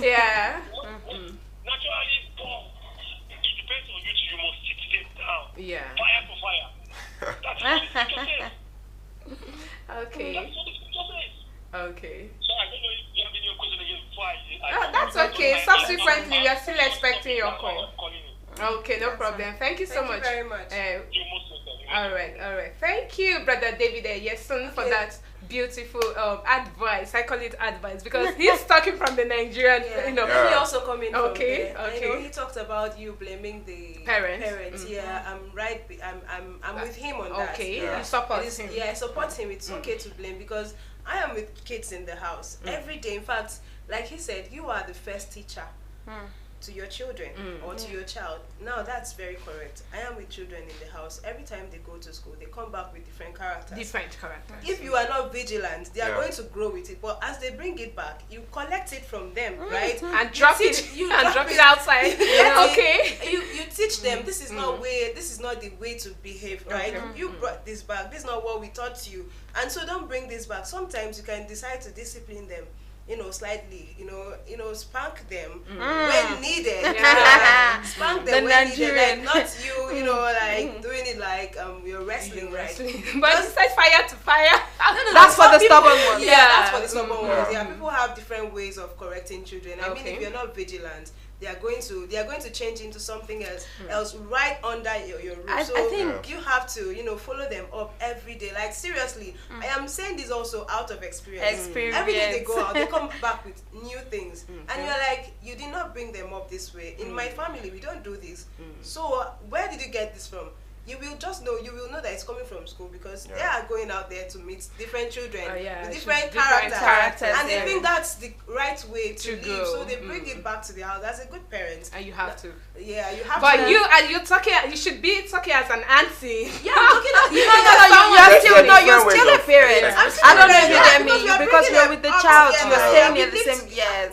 Yeah. Naturally born. It depends on you. You must sit them down. Yeah. Fire to fire. That's what the scripture says. Okay. That's what the scripture says. Okay. So I don't know if you have any question again before that's okay. Subsequently, we are still expecting your call. Okay, no problem. Thank you so much. Thank you very much. All right. Thank you, Brother David Yeson, for that beautiful advice. I call it advice because he's talking from the Nigerian, He also come in from there. Okay. He talked about you blaming the parents. Yeah, I'm right. I'm with him on that. Okay, you support him. Yeah, I support him. It's okay to blame because I am with kids in the house every day. In fact, like he said, you are the first teacher to your children or to your child. Now that's very correct. I am with children in the house. Every time they go to school, they come back with different characters. If you are not vigilant, they are going to grow with it. But as they bring it back, you collect it from them, right? And drop it outside. You teach them this is not the way to behave, right? You brought this back. This is not what we taught you, and so don't bring this back. Sometimes you can decide to discipline them, slightly, spank them when needed. Spank them when needed, like not you, doing it like you're wrestling, right? But it's like fire to fire. That's for the stubborn ones. Yeah, that's for the stubborn ones. Yeah, people have different ways of correcting children. I mean, if you're not vigilant, they are going to change into something else right under your roof. I think you have to, follow them up every day. Like seriously, I am saying this also out of experience. Every day they go out, they come back with new things, and you're like, you did not bring them up this way. In my family, we don't do this. So where did you get this from? You will know that it's coming from school because they are going out there to meet different children with different characters, and they think that's the right way to live. So they bring it back to the house. That's a good parent. And you have to. Yeah, you have but to. But you're talking. You should be talking as an auntie. Yeah, I'm talking as you're still a parent. I don't know if you get me because you're with the child. You're staying near the same. Yes.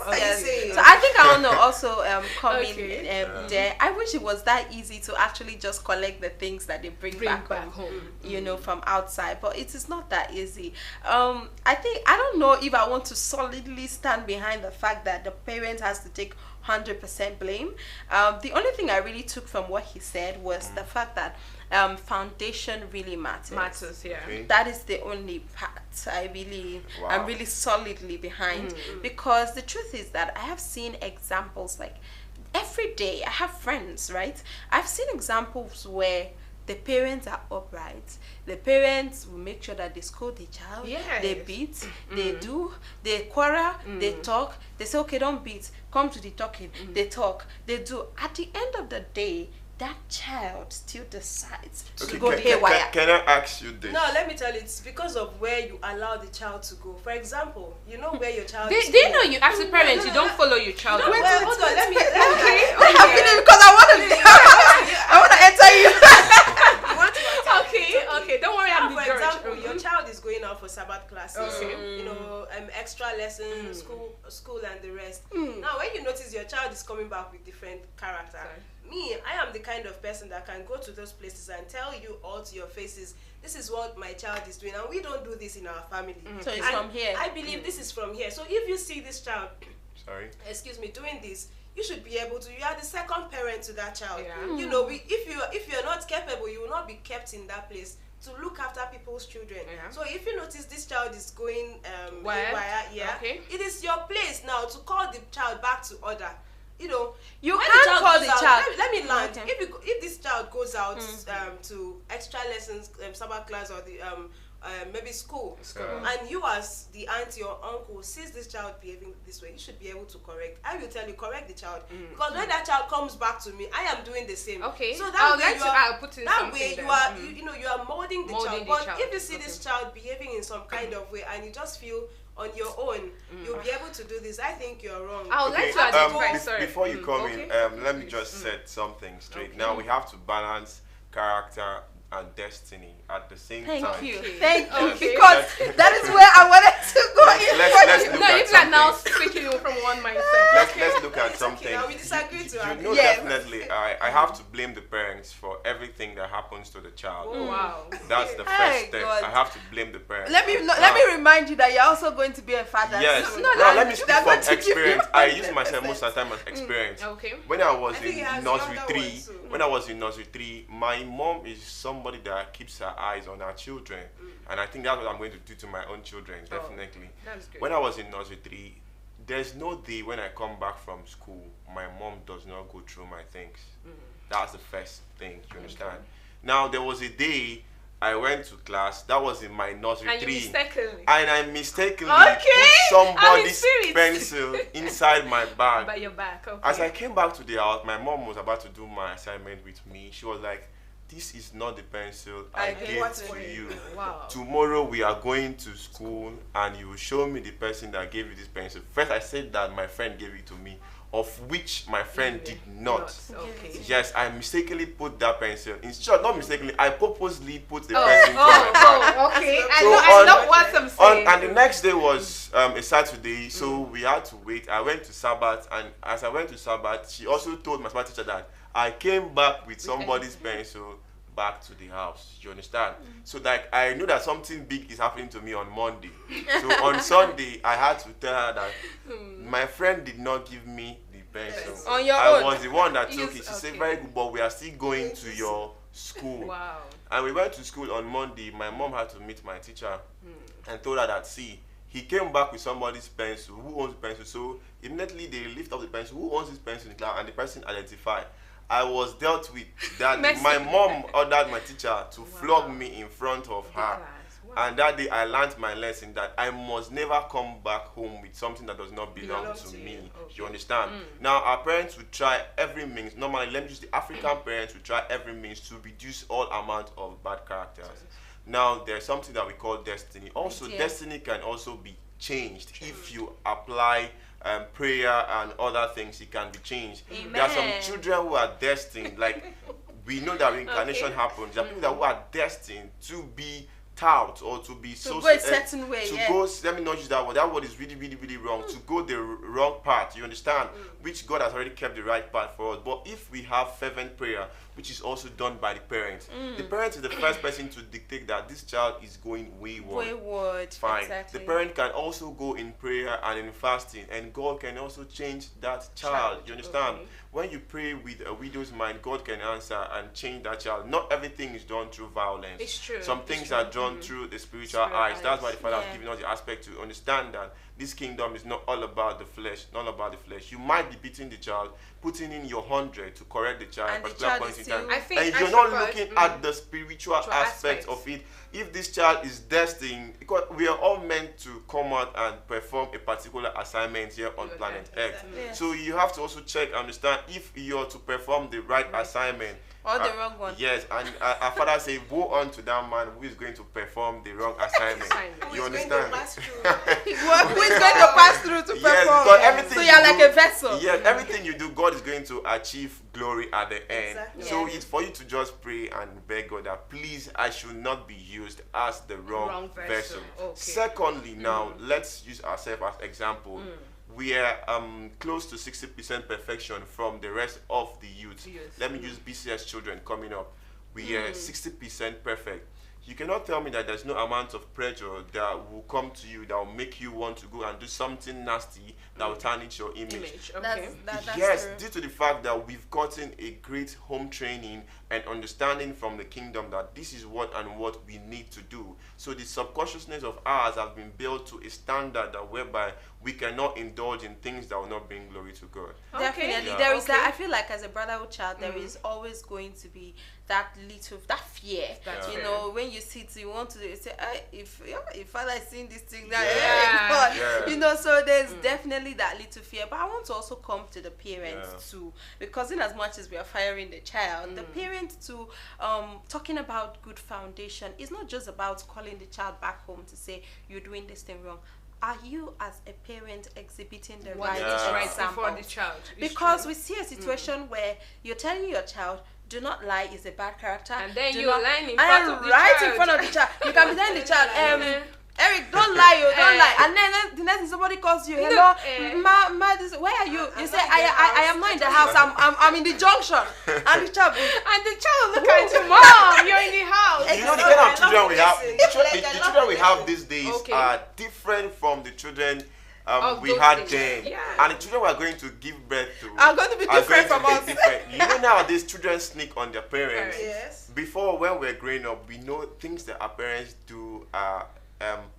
So I think I want to also come in there. I wish it was that easy to actually just collect the things that they bring back home, from outside, but it is not that easy. I don't know if I want to solidly stand behind the fact that the parent has to take 100% blame. The only thing I really took from what he said was the fact that foundation really matters. That is the only part I'm really solidly behind, because the truth is that I have seen examples like every day. I have friends, right? I've seen examples where the parents are upright. The parents will make sure that they scold the child. They beat. They quarrel. They talk. They say, okay, don't beat. Come to the talking. They talk. They do. At the end of the day, that child still decides to go haywire. Can I ask you this? No, let me tell you, it's because of where you allow the child to go. For example, you know where your child is. They know you as a parent, you don't follow your child. Hold on, let me because I want to enter you. Okay, don't worry, I'm the judge. For example, your child is going out for Sabbath classes, extra lessons, school and the rest. Now, when you notice your child is coming back with different character, I am the kind of person that can go to those places and tell you all to your faces, this is what my child is doing, and we don't do this in our family. So it's from here. I believe this is from here. So if you see this child, doing this, you should be able to. You are the second parent to that child. If you're not capable, you will not be kept in that place to look after people's children. So if you notice this child is going it is your place now to call the child back to order. You can't call the child. Let me land. If this child goes out to extra lessons, Sabbath class, or the maybe school, and you as the auntie or uncle sees this child behaving this way, you should be able to correct. I will tell you, correct the child, because when that child comes back to me, I am doing the same. So that way you are molding the child. But if you see this child behaving in some kind of way and you just feel on your own, you'll be able to do this, I think you're wrong. I would like to identify. Before you come in, let me just set something straight. Now we have to balance character, and destiny at the same Thank time. you. Thank you. Okay. Because that is where I wanted to go in. Let's look No, at you can now something. switch you from one mindset. Let's look at something. Now we disagree to You agree. know, Yes. definitely, I have to blame the parents for everything that happens to the child. Oh, wow. That's the Hey, first step. God. I have to blame the parents. Let me remind you that you're also going to be a father. Yes. soon. Now let me speak they're from going to give you experience. I use myself most of the time as experience. Okay. When I was I think he has in nursery younger 3, ones too. when I was in nursery 3, my mom is somebody that keeps her eyes on her children, and I think that's what I'm going to do to my own children, definitely. That's good. When I was in nursery 3, there's no day when I come back from school, my mom does not go through my things. That's the first thing, you understand? Now, there was a day I went to class, that was in my nursery And you 3. mistakenly. And I mistakenly Okay, put I'm in somebody's spirit. pencil inside my bag. By your back, okay. As I came back to the house, my mom was about to do my assignment with me. She was like, "This is not the pencil I gave to you. Wow. Tomorrow we are going to school and you will show me the person that gave you this pencil." First I said that my friend gave it to me, of which my friend did not. Okay. Yes, I mistakenly put that pencil. In short, not mistakenly, I purposely put the pencil into my bag. Okay. I So know what I'm saying. and the next day was a Saturday, so we had to wait. I went to Sabbath, and as I went to Sabbath, she also told my Sabbath teacher that I came back with somebody's pencil back to the house. You understand? So like I knew that something big is happening to me on Monday. So on Sunday, I had to tell her that my friend did not give me the pencil. On your I own. was the one that took You- it. She said, okay. "Very good, but we are still going to your school." Wow. And we went to school on Monday. My mom had to meet my teacher and told her that, "See, he came back with somebody's pencil. Who owns the pencil?" So immediately they lift up the pencil. Who owns this pencil in class? And the person identified. I was dealt with that. Messy. My mom ordered my teacher to flog me in front of her. And that day I learned my lesson that I must never come back home with something that does not belong to me. You understand? Now our parents will try every means. Normally, let me use the African parents will try every means to reduce all amount of bad characters. Now there's something that we call destiny. Also, destiny can also be changed if you apply prayer and other things. It can be changed. Amen. There are some children who are destined, like we know that reincarnation happens. There are people that who are destined to be tout or to be so go a certain way, go, let me not use that word. That word is really, really, really wrong. To go the wrong path, you understand? Which God has already kept the right path for us. But if we have fervent prayer, which is also done by the parents, the parent is the first person to dictate that this child is going wayward. Fine. Exactly. The parent can also go in prayer and in fasting, and God can also change that child. You understand? Okay. When you pray with a widow's mind, God can answer and change that child. Not everything is done through violence. It's true. Some things are done through the spiritual eyes. That's why the Father has given us the aspect to understand that this kingdom is not all about the flesh, not about the flesh. You might be beating the child, putting in your 100 to correct the child at And a the particular child point is in time. still- I think And I you're not suppose- looking at the spiritual aspect of it. If this child is destined, because we are all meant to come out and perform a particular assignment here on planet Earth. Yes. So you have to also check and understand if you're to perform the right assignment. Or the wrong one. Yes, and our Father say, "Woe unto that man who is going to perform the wrong assignment." You understand? Who is going to pass through to Yes, perform? because everything So you you're like do- a vessel. Yes, everything you do, God is going to achieve glory at the end. Exactly. So Yes. it's for you to just pray and beg God that please, I should not be used as the wrong vessel. Okay. Secondly, now let's use ourselves as example. We are close to 60% perfection from the rest of the youth. Let me use BCS children coming up. We are 60% perfect. You cannot tell me that there's no amount of pressure that will come to you that will make you want to go and do something nasty that will tarnish your image. Okay. That's Yes, true. due to the fact that we've gotten a great home training and understanding from the kingdom that this is what we need to do. So the subconsciousness of ours have been built to a standard that whereby we cannot indulge in things that will not bring glory to God. Definitely. Yeah. There is that. I feel like as a brotherhood child, there is always going to be that fear. That's You fair. know, when you sit, you want to say, if Father is seeing this thing, that Yeah. you know. So there's definitely that little fear. But I want to also come to the parents too, because in as much as we are firing the child, the parent too, talking about good foundation is not just about calling the child back home to say you're doing this thing wrong. Are you as a parent exhibiting the right Right example? before the child. It's Because true. we see a situation where you're telling your child do not lie is a bad character. And then do you not, lie in front of the child. in front of the child. You can be telling the child, Eric, don't lie, don't lie. And then the next thing somebody calls you, hello, ma, where are you? You say, I am not in the house. I'm in the junction. And the child will look at you, Mom, you're in the house. You know the kind of children we have. The children we have these days are different from the children we had then. Yeah. And the children we are going to give birth to are going to be different from us. You know nowadays children sneak on their parents. Yes. Before, when we're growing up, we know things that our parents do are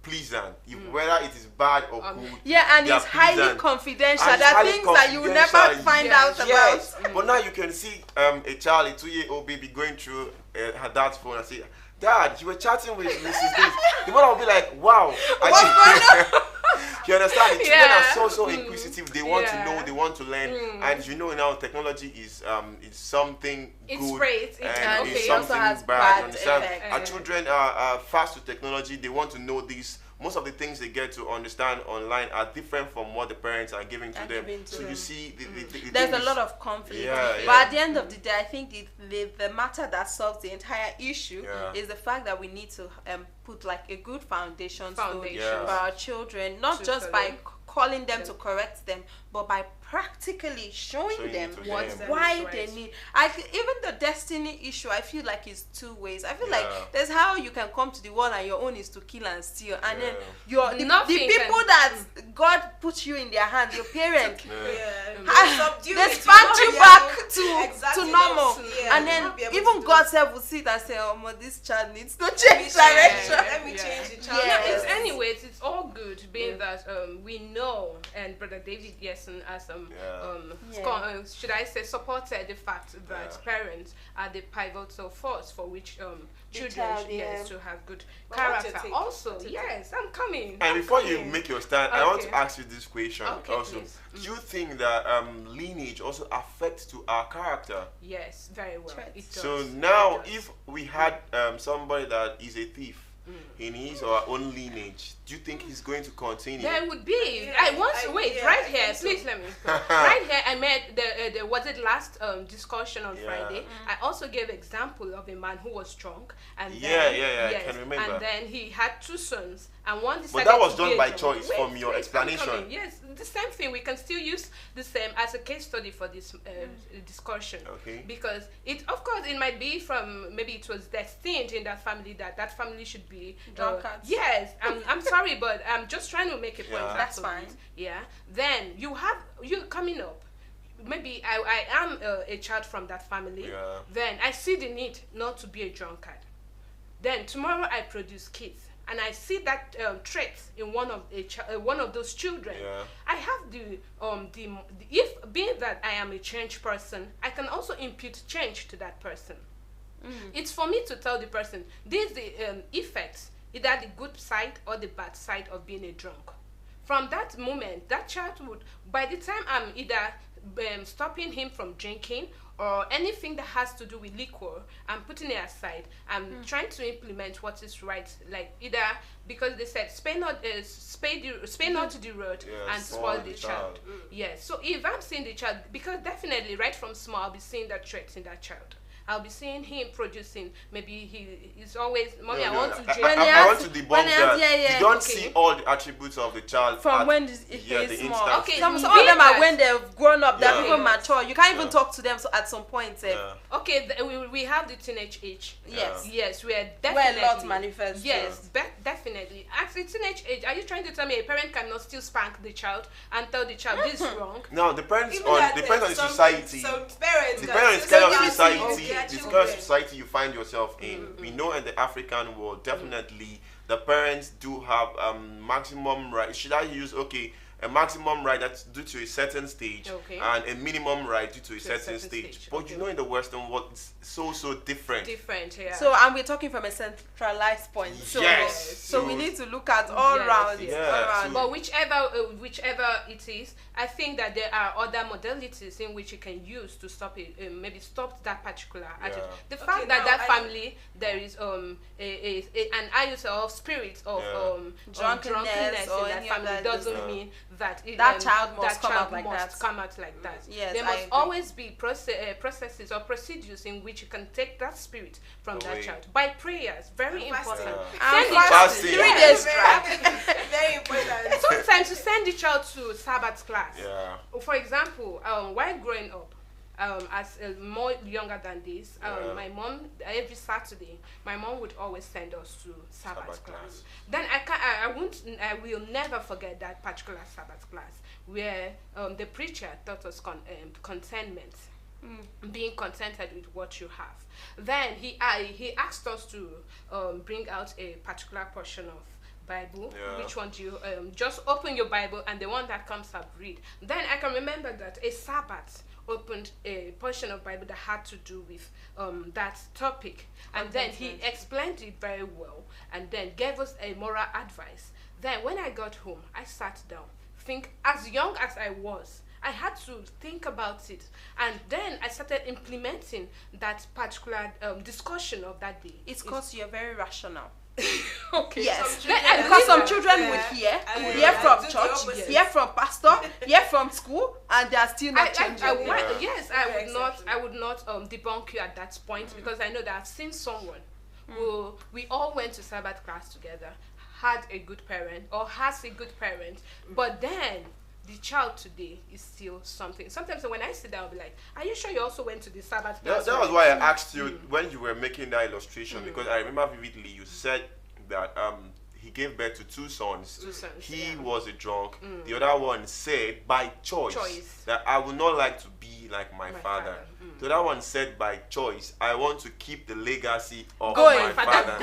pleasant, whether it is bad or good. Yeah, and it's highly confidential. There are things that you will never find out about. But now you can see a child, a 2-year-old baby, going through her dad's phone and say, Dad, you were chatting with Mrs. This. The mother will be like, wow. What's going on? You understand? The children are so inquisitive. They want to know. They want to learn. And you know now technology is something good. Great. And it's something bad. Understand? Our children are fast to technology. They want to know this. Most of the things they get to understand online are different from what the parents are giving to them. So you see, there's a lot of conflict. But at the end of the day, I think the matter that solves the entire issue is the fact that we need to put like a good foundation for our children, not just by calling them to correct them, but by practically showing them why they need. Even the destiny issue, I feel like is two ways. I feel like there's how you can come to the world and your own is to kill and steal, and then the people that God put you in their hands, your parents, they spank you back to normal, and then even God self will sit and say, "Oh, this child needs to change direction. Let me change the child." Anyways, it's all good being that we know, and Brother David Yeson as should I say supported the fact that parents are the pivotal force for which children to have good character. Also, yes, I'm coming. And before you make your stand, I want to ask you this question also. Please. Do you think that lineage also affects to our character? Yes, very well. It does. So now, if we had somebody that is a thief in his or her own lineage, do you think he's going to continue? There would be. Right here. Please let me go. Right here, I made the was it last discussion on Friday. I also gave example of a man who was drunk and I can remember. And then he had 2 sons, and one decided. But that was done by choice from your explanation. Yes, the same thing. We can still use the same as a case study for this discussion. Okay. Because of course, it might be from maybe it was destined in that family that family should be drunkards. Yes, I'm sorry, but I'm just trying to make a point. That's fine. Yeah. Then you coming up. Maybe I am a child from that family. Yeah. Then I see the need not to be a drunkard. Then tomorrow I produce kids, and I see that trait in one of those children. Yeah. I have the if being that I am a changed person, I can also impute change to that person. It's for me to tell the person this is the effects, either the good side or the bad side of being a drunk. From that moment, that child would, by the time I'm either stopping him from drinking or anything that has to do with liquor, I'm putting it aside. I'm trying to implement what is right, like either because they said spare not the road and spoil the child. Yes. So if I'm seeing the child, because definitely right from small I'll be seeing that trait in that child. I'll be seeing him producing. Maybe he's always, Mommy, I want to drink. I want to debunk that. You don't see all the attributes of the child from when he's small. Okay, some of them are when they've grown up. They're even mature. You can't even talk to them at some point. Okay, we have the teenage age. Yes, we are definitely. Where a lot manifest. Yes, definitely. At the teenage age, are you trying to tell me a parent cannot still spank the child and tell the child this is wrong? No, depends on the society. Some parents depends on the kind of society. This kind of society you find yourself in. We know in the African world, definitely the parents do have maximum right. Should I use a maximum right that's due to a certain stage and a minimum right due to a certain stage. But you know, in the Western world, it's so different. Yeah. So, and we're talking from a centralized point. So, so we need to look at all around it. But whichever it is, I think that there are other modalities in which you can use to stop it. Maybe stop that particular attitude. The fact that family there is an ayuta of spirit of drunkenness in that family doesn't mean that child must come out like that. Yes, there must always be processes or procedures in which you can take that spirit from that child by prayers. Very important. Fasting. 3 days straight. Very important. Sometimes you send the child to Sabbath class. Yeah. For example, while growing up, as more younger than this, my mom, every Saturday, my mom would always send us to Sabbath class. Then I will never forget that particular Sabbath class where the preacher taught us contentment, being contented with what you have. Then he asked us to bring out a particular portion of Bible. Which one do you just open your Bible and the one that comes up read. Then I can remember that a Sabbath opened a portion of Bible that had to do with that topic, and then he explained it very well and then gave us a moral advice. Then when I got home, I sat down, as young as I was, I had to think about it, and then I started implementing that particular discussion of that day. It's because you're very rational. Okay. Yes. Because some children would hear from church, hear from pastor, hear from school, and they are still not changing. I would not debunk you at that point, because I know that I've seen someone who we all went to Sabbath class together, had a good parent or has a good parent, but then the child today is still something. Sometimes when I sit down, I'll be like, are you sure you also went to the Sabbath class? That was why I asked you when you were making that illustration, because I remember vividly you said that he gave birth to two sons. He was a drunk. The other one said by choice that I would not like to be like my father. The other one said by choice, I want to keep the legacy of my father.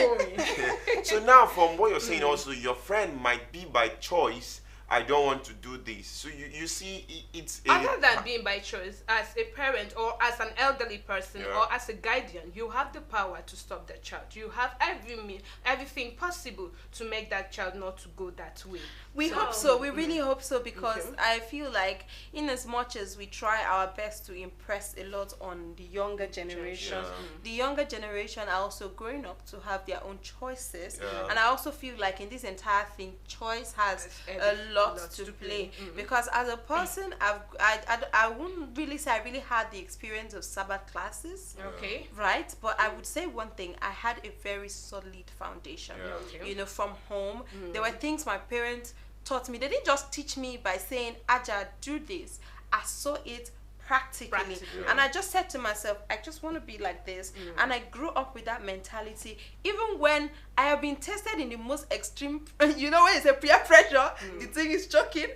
So now from what you're saying also, your friend might be by choice, I don't want to do this. So you see, it's other than being by choice, as a parent or as an elderly person or as a guardian, you have the power to stop that child. You have everything possible to make that child not to go that way. We hope so. We really hope so, because I feel like in as much as we try our best to impress a lot on the younger generation, the younger generation are also growing up to have their own choices. And I also feel like in this entire thing, choice has a lot to play. Because as a person, I wouldn't really say I really had the experience of Sabbath classes. Right? But I would say one thing, I had a very solid foundation. You know, from home, there were things my parents taught me. They didn't just teach me by saying, Aja, do this. I saw it practically. And I just said to myself, I just want to be like this. And I grew up with that mentality. Even when I have been tested in the most extreme, you know, when it's a peer pressure, the thing is choking.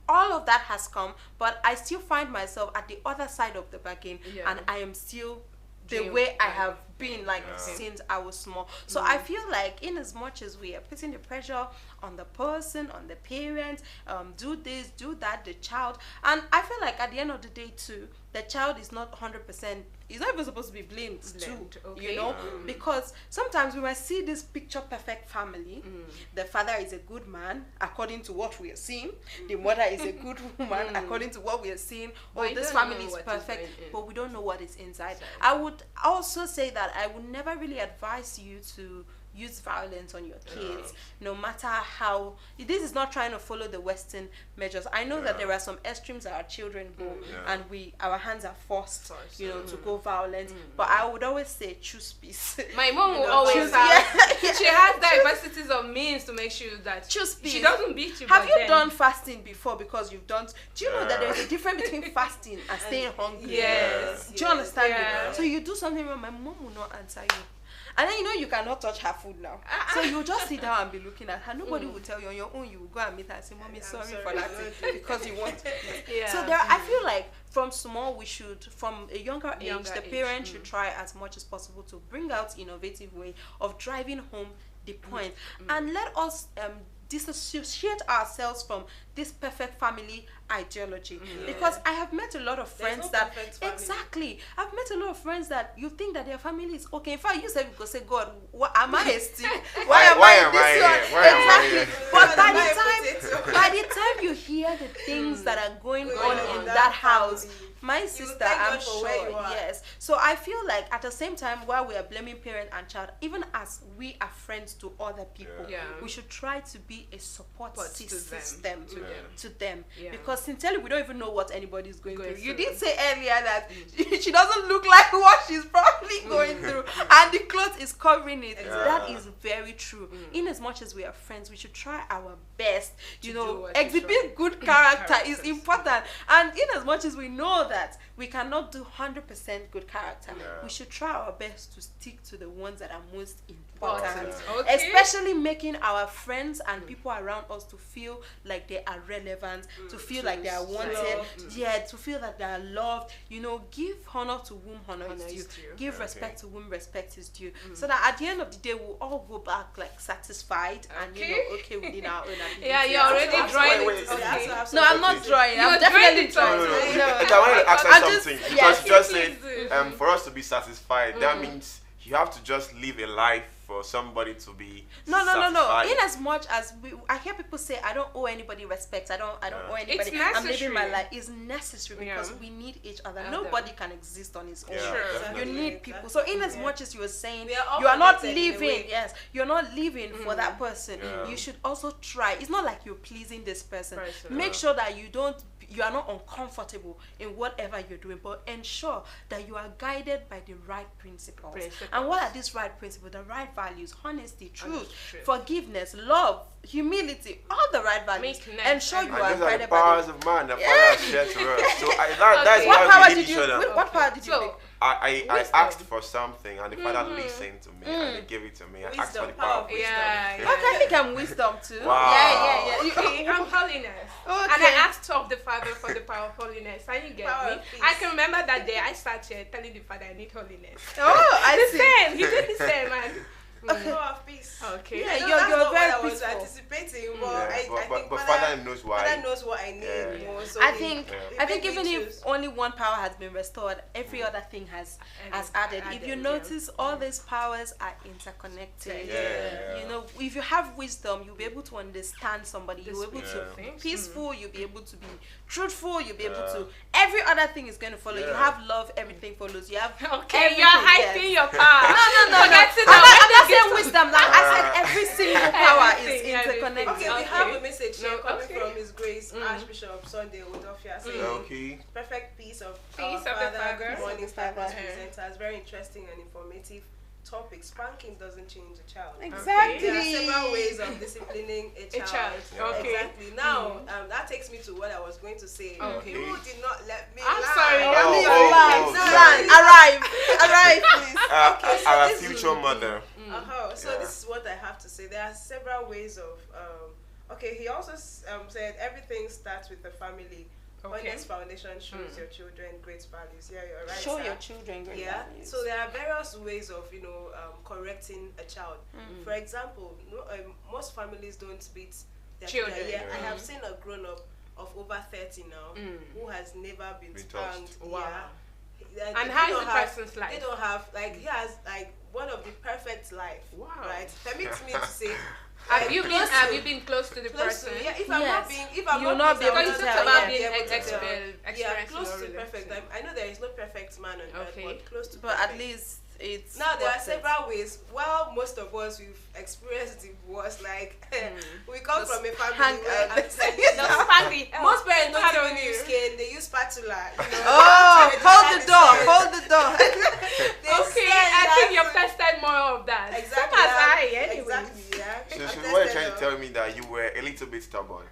All of that has come, but I still find myself at the other side of the bargain, and I am still the way I have been since I was small. So I feel like in as much as we are putting the pressure on the person, on the parents, do this, do that, the child, and I feel like at the end of the day too, the child is not 100%, is not even supposed to be blamed too, you know, because sometimes we might see this picture perfect family. The father is a good man according to what we are seeing, the mother is a good woman according to what we are seeing. This family is perfect, but we don't know what is inside. I would also say that I would never really advise you to use violence on your kids, no matter how. This is not trying to follow the Western measures. I know that there are some extremes that our children go, and our hands are forced, you know, to go violent. But I would always say choose peace. My mom will always she has diversities of means to make sure that choose peace. She doesn't beat you. Have you done fasting before? Because you've done. Do you know that there's a difference between fasting and staying hungry? Yes. Do you understand me? So you do something wrong, my mom will not answer you. And then you know you cannot touch her food now. So you just sit down and be looking at her. Nobody will tell you on your own. You will go and meet her and say, Mommy, sorry for that thing, because you want to eat. So there, I feel like from small, we should, from a younger age, the parents should try as much as possible to bring out innovative way of driving home the point. And let us disassociate ourselves from this perfect family ideology, because I have met a lot of friends I've met a lot of friends that you think that their family is okay. In fact, you said, because say, God, what am I still? Why am I this one? But by the time you hear the things that are going on in that house, my my sister, I'm sure. Yes. So I feel like at the same time, while we are blaming parent and child, even as we are friends to other people, we should try to be a support system to them. Because sincerely, we don't even know what anybody is going through. You did say earlier that she doesn't look like what she's probably going through, and the cloth is covering it. That is very true. In as much as we are friends, we should try our best. You know, exhibit good character is important, and in as much as we know that we cannot do 100% good character, we should try our best to stick to the ones that are most important, especially making our friends and people around us to feel like they are relevant, to feel like they are wanted, to feel that they are loved. You know, give honor to whom honor is due, give respect to whom respect is due, so that at the end of the day we'll all go back like satisfied and you know, okay, within our own ability. You're already drawing. No, I'm not drawing. I'm definitely drawing. I wanted to ask her something, because you just said for us to be satisfied, that means you have to just live a life for somebody to be satisfied. In as much as I hear people say, I don't owe anybody respect, I don't owe anybody, I'm living my life. It's necessary because we need each other. Nobody can exist on his own. You need people. So in as much as you are saying you are not living, you're not living for that person, you should also try. It's not like you're pleasing this person. Make sure that you are not uncomfortable in whatever you're doing, but ensure that you are guided by the right principles. And what are these right principles? The right values: honesty, truth, forgiveness, love, humility, all the right values. Ensure you are guided by the powers of man that Father has shared to us. So that's why we need each other. What power did you make? I asked for something and the Father listened to me and they gave it to me. I asked for the power of wisdom. Okay, I think I'm wisdom too. Wow. I'm holiness. And I asked of the Father for the power of holiness. I didn't get me. I can remember that day I started telling the Father I need holiness. Oh, I see. Same. He did the same, man. Power of peace. Okay. Yeah, you're very peaceful. I was anticipating, but Father knows why. Father knows what I need more. So I think even if only one power has been restored, every other thing has added. If you notice, all these powers are interconnected. You know, if you have wisdom, you'll be able to understand somebody. You'll be able to be peaceful. You'll be able to be truthful. You'll be able to. Every other thing is going to follow. You have love. Everything follows. You have you're hyping your power. No. I'm not saying wisdom. Like I said, every single power is interconnected. Okay, we have a message here coming from His Grace Archbishop Sunday Odofia saying, perfect peace of our Father, Morning Star presenters. Very interesting and informative topic. Spanking doesn't change a child. Exactly. There are several ways of disciplining a child. Exactly. Now, that takes me to what I was going to say. You did not let me I'm lie. sorry. Arrive, please. Our future mother. So this is what I have to say. There are several ways of he also said everything starts with the family. Honest foundation shows your children great values. Yeah, you're right. Show your children great values. So there are various ways of correcting a child. For example, most families don't beat their children. I have seen a grown up of over 30 now who has never been spanked. Wow. And how is the person's life? They don't have he has one of the perfect life. Wow. Right? Permit me to say. Have you been close to the person? If I'm not being, you'll not be able to tell. Close to perfect. I know there is no perfect man on earth, but close to perfect. But at least it's. Now there are several ways. Well, most of us we've experienced divorce. We come from a family where most parents don't even use cane; they use spatula. Hold the door. I think you've tested more of that. Exactly. Exactly. So what you're trying to tell me that you were a little bit stubborn?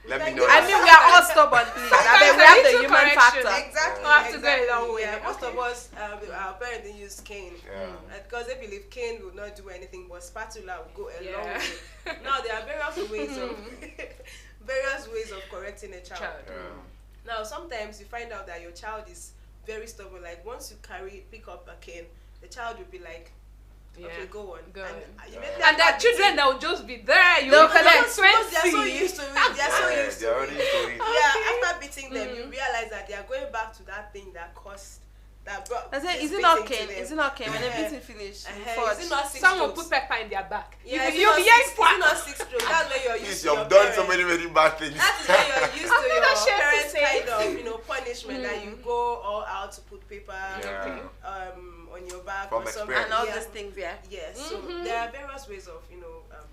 Let me know. I mean, we are all stubborn, please. We have the human factor. Exactly. We have to go a long way. Most of us, our parents use cane because they believe cane will not do anything, but spatula will go a long way. Now there are various ways of correcting a child. Now sometimes you find out that your child is very stubborn. Like once you pick up a cane, the child will be like, okay, go on. And there are children that will just be there. They'll collect 20. They're so used to it. After beating them, you realize that they are going back to that thing that caused that brought. Is it not cane? Is it not cane? When the beating finished, someone will put pepper in their back. You'll be young. It's not 6 strokes. That's where you're used to. You've done so many bad things. That is where you're used to your parents' kind of punishment. punishment that you go all out to put paper on your back from or something. And all these things, Yes, so there are various ways of,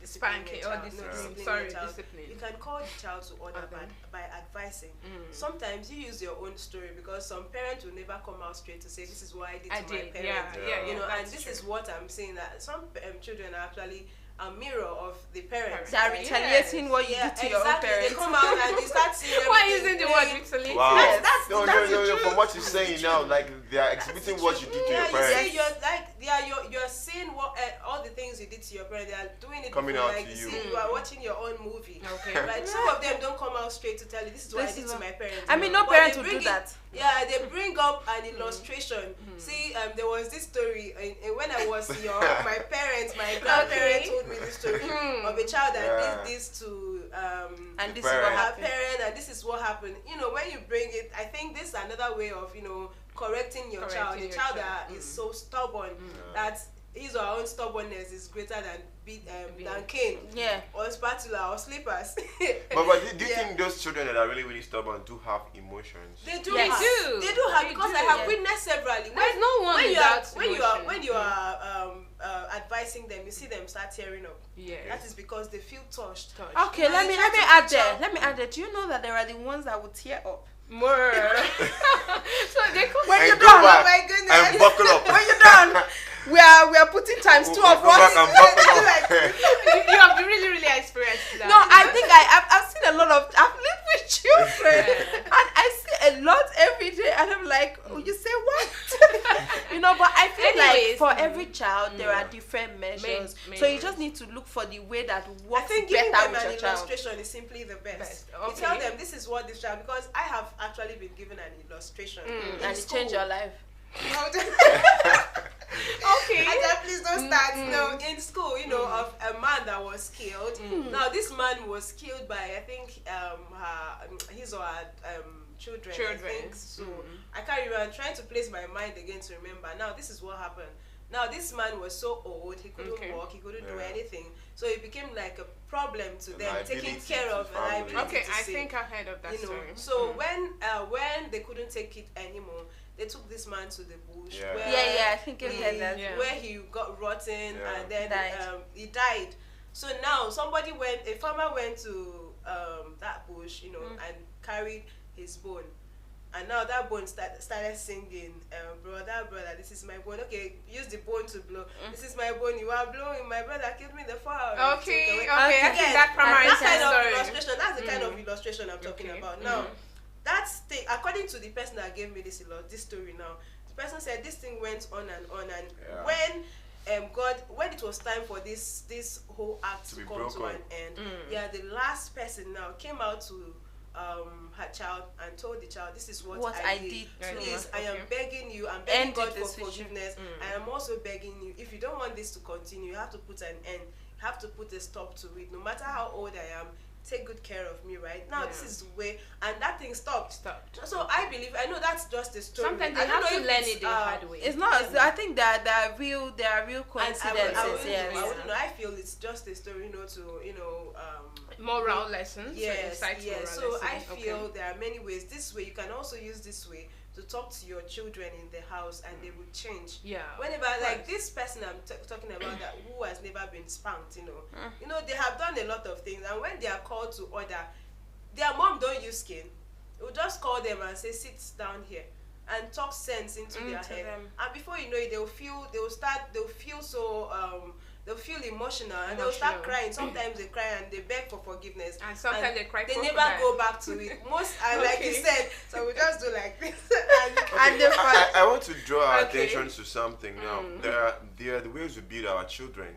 disciplining a child. Discipline. You can call the child to order by advising. Sometimes you use your own story because some parents will never come out straight to say, this is what I did to my parents. And this is what I'm saying, that some children are actually a mirror of the parents. They are retaliating what you do to your own parents. They come out and you start seeing why using the word retaliating? Wow. No. From what you're saying now, like they are exhibiting what you did to your parents. You're seeing what all the things you did to your parents. They are doing it coming before, out like, to you. You are watching your own movie. Right? Some of them don't come out straight to tell you this is what I did to my parents. I mean, no parent will do that. Yeah, they bring up an illustration. See, there was this story when I was young. My grandparents told me this story of a child that did this to and this is what happened. Parent, and this is what happened. When you bring it, I think this is another way of correcting your child. A child that is so stubborn that his or her own stubbornness is greater than cane, or spatula, or slippers. But do you think those children that are really, really stubborn do have emotions? They do. They do have, because I have witnessed severally. There's no one without when you are advising them, you see them start tearing up. That is because they feel touched. Okay, let me add there. Do you know that there are the ones that will tear up? More. So they come when you're done. Oh my goodness. And buckle up. When you're done, we are putting times 2 of us. You have really, really experienced that. No, I think I've seen a lot of. I've lived with children, and I see a lot every day, and I'm like, you say what? But I feel like for every child there are different measures. So you just need to look for the way that works better with your child. I think giving them an illustration is simply the best. You tell them this is what this child, because I have actually been given an illustration and it changed your life. Okay. Please don't start. No, in school, of a man that was killed. Now this man was killed by, I think, his or her children. I think so. I can't remember. I'm trying to place my mind again to remember. Now this is what happened. Now this man was so old, he couldn't walk, he couldn't do anything. So it became like a problem to them, taking care of a liability. Okay, I think I've heard of that story. So when they couldn't take it anymore, they took this man to the bush. I think I've heard that. Where he got rotten and then he died. So now a farmer went to that bush, and carried his bone. And now that bone started singing, brother, this is my bone. Okay, use the bone to blow. This is my bone, you are blowing. My brother killed me the fire. Okay. I think that primary kind of illustration. That's the kind of illustration I'm talking about. Now, that's thing. According to the person that gave me this story, now the person said this thing went on and on, and when it was time for this whole act to come to an end, the last person now came out to her child and told the child, this is what I did. Please, I am begging you, I'm begging God for forgiveness. I am also begging you, if you don't want this to continue, you have to put an end, you have to put a stop to it. No matter how old I am, take good care of me, right? Now this is the way, and that thing stopped. So I know that's just a story. Sometimes they have to learn it the hard way. It's not. I think that there are real coincidences. I feel it's just a story, moral lessons. Yes. So I feel there are many ways. This way, you can also use this way to talk to your children in the house, and they will change. Whenever, like this person I'm talking about, that who has never been spanked, they have done a lot of things, and when they are called to order, their mom don't use cane. We'll just call them and say, sit down here, and talk sense into their head. And before you know it, they'll feel emotional, and they'll start crying. Sometimes they cry and they beg for forgiveness, and sometimes they cry. They never go back to it. Most, like you said, so we just do like this. I want to draw our attention to something now. There are the ways we build our children.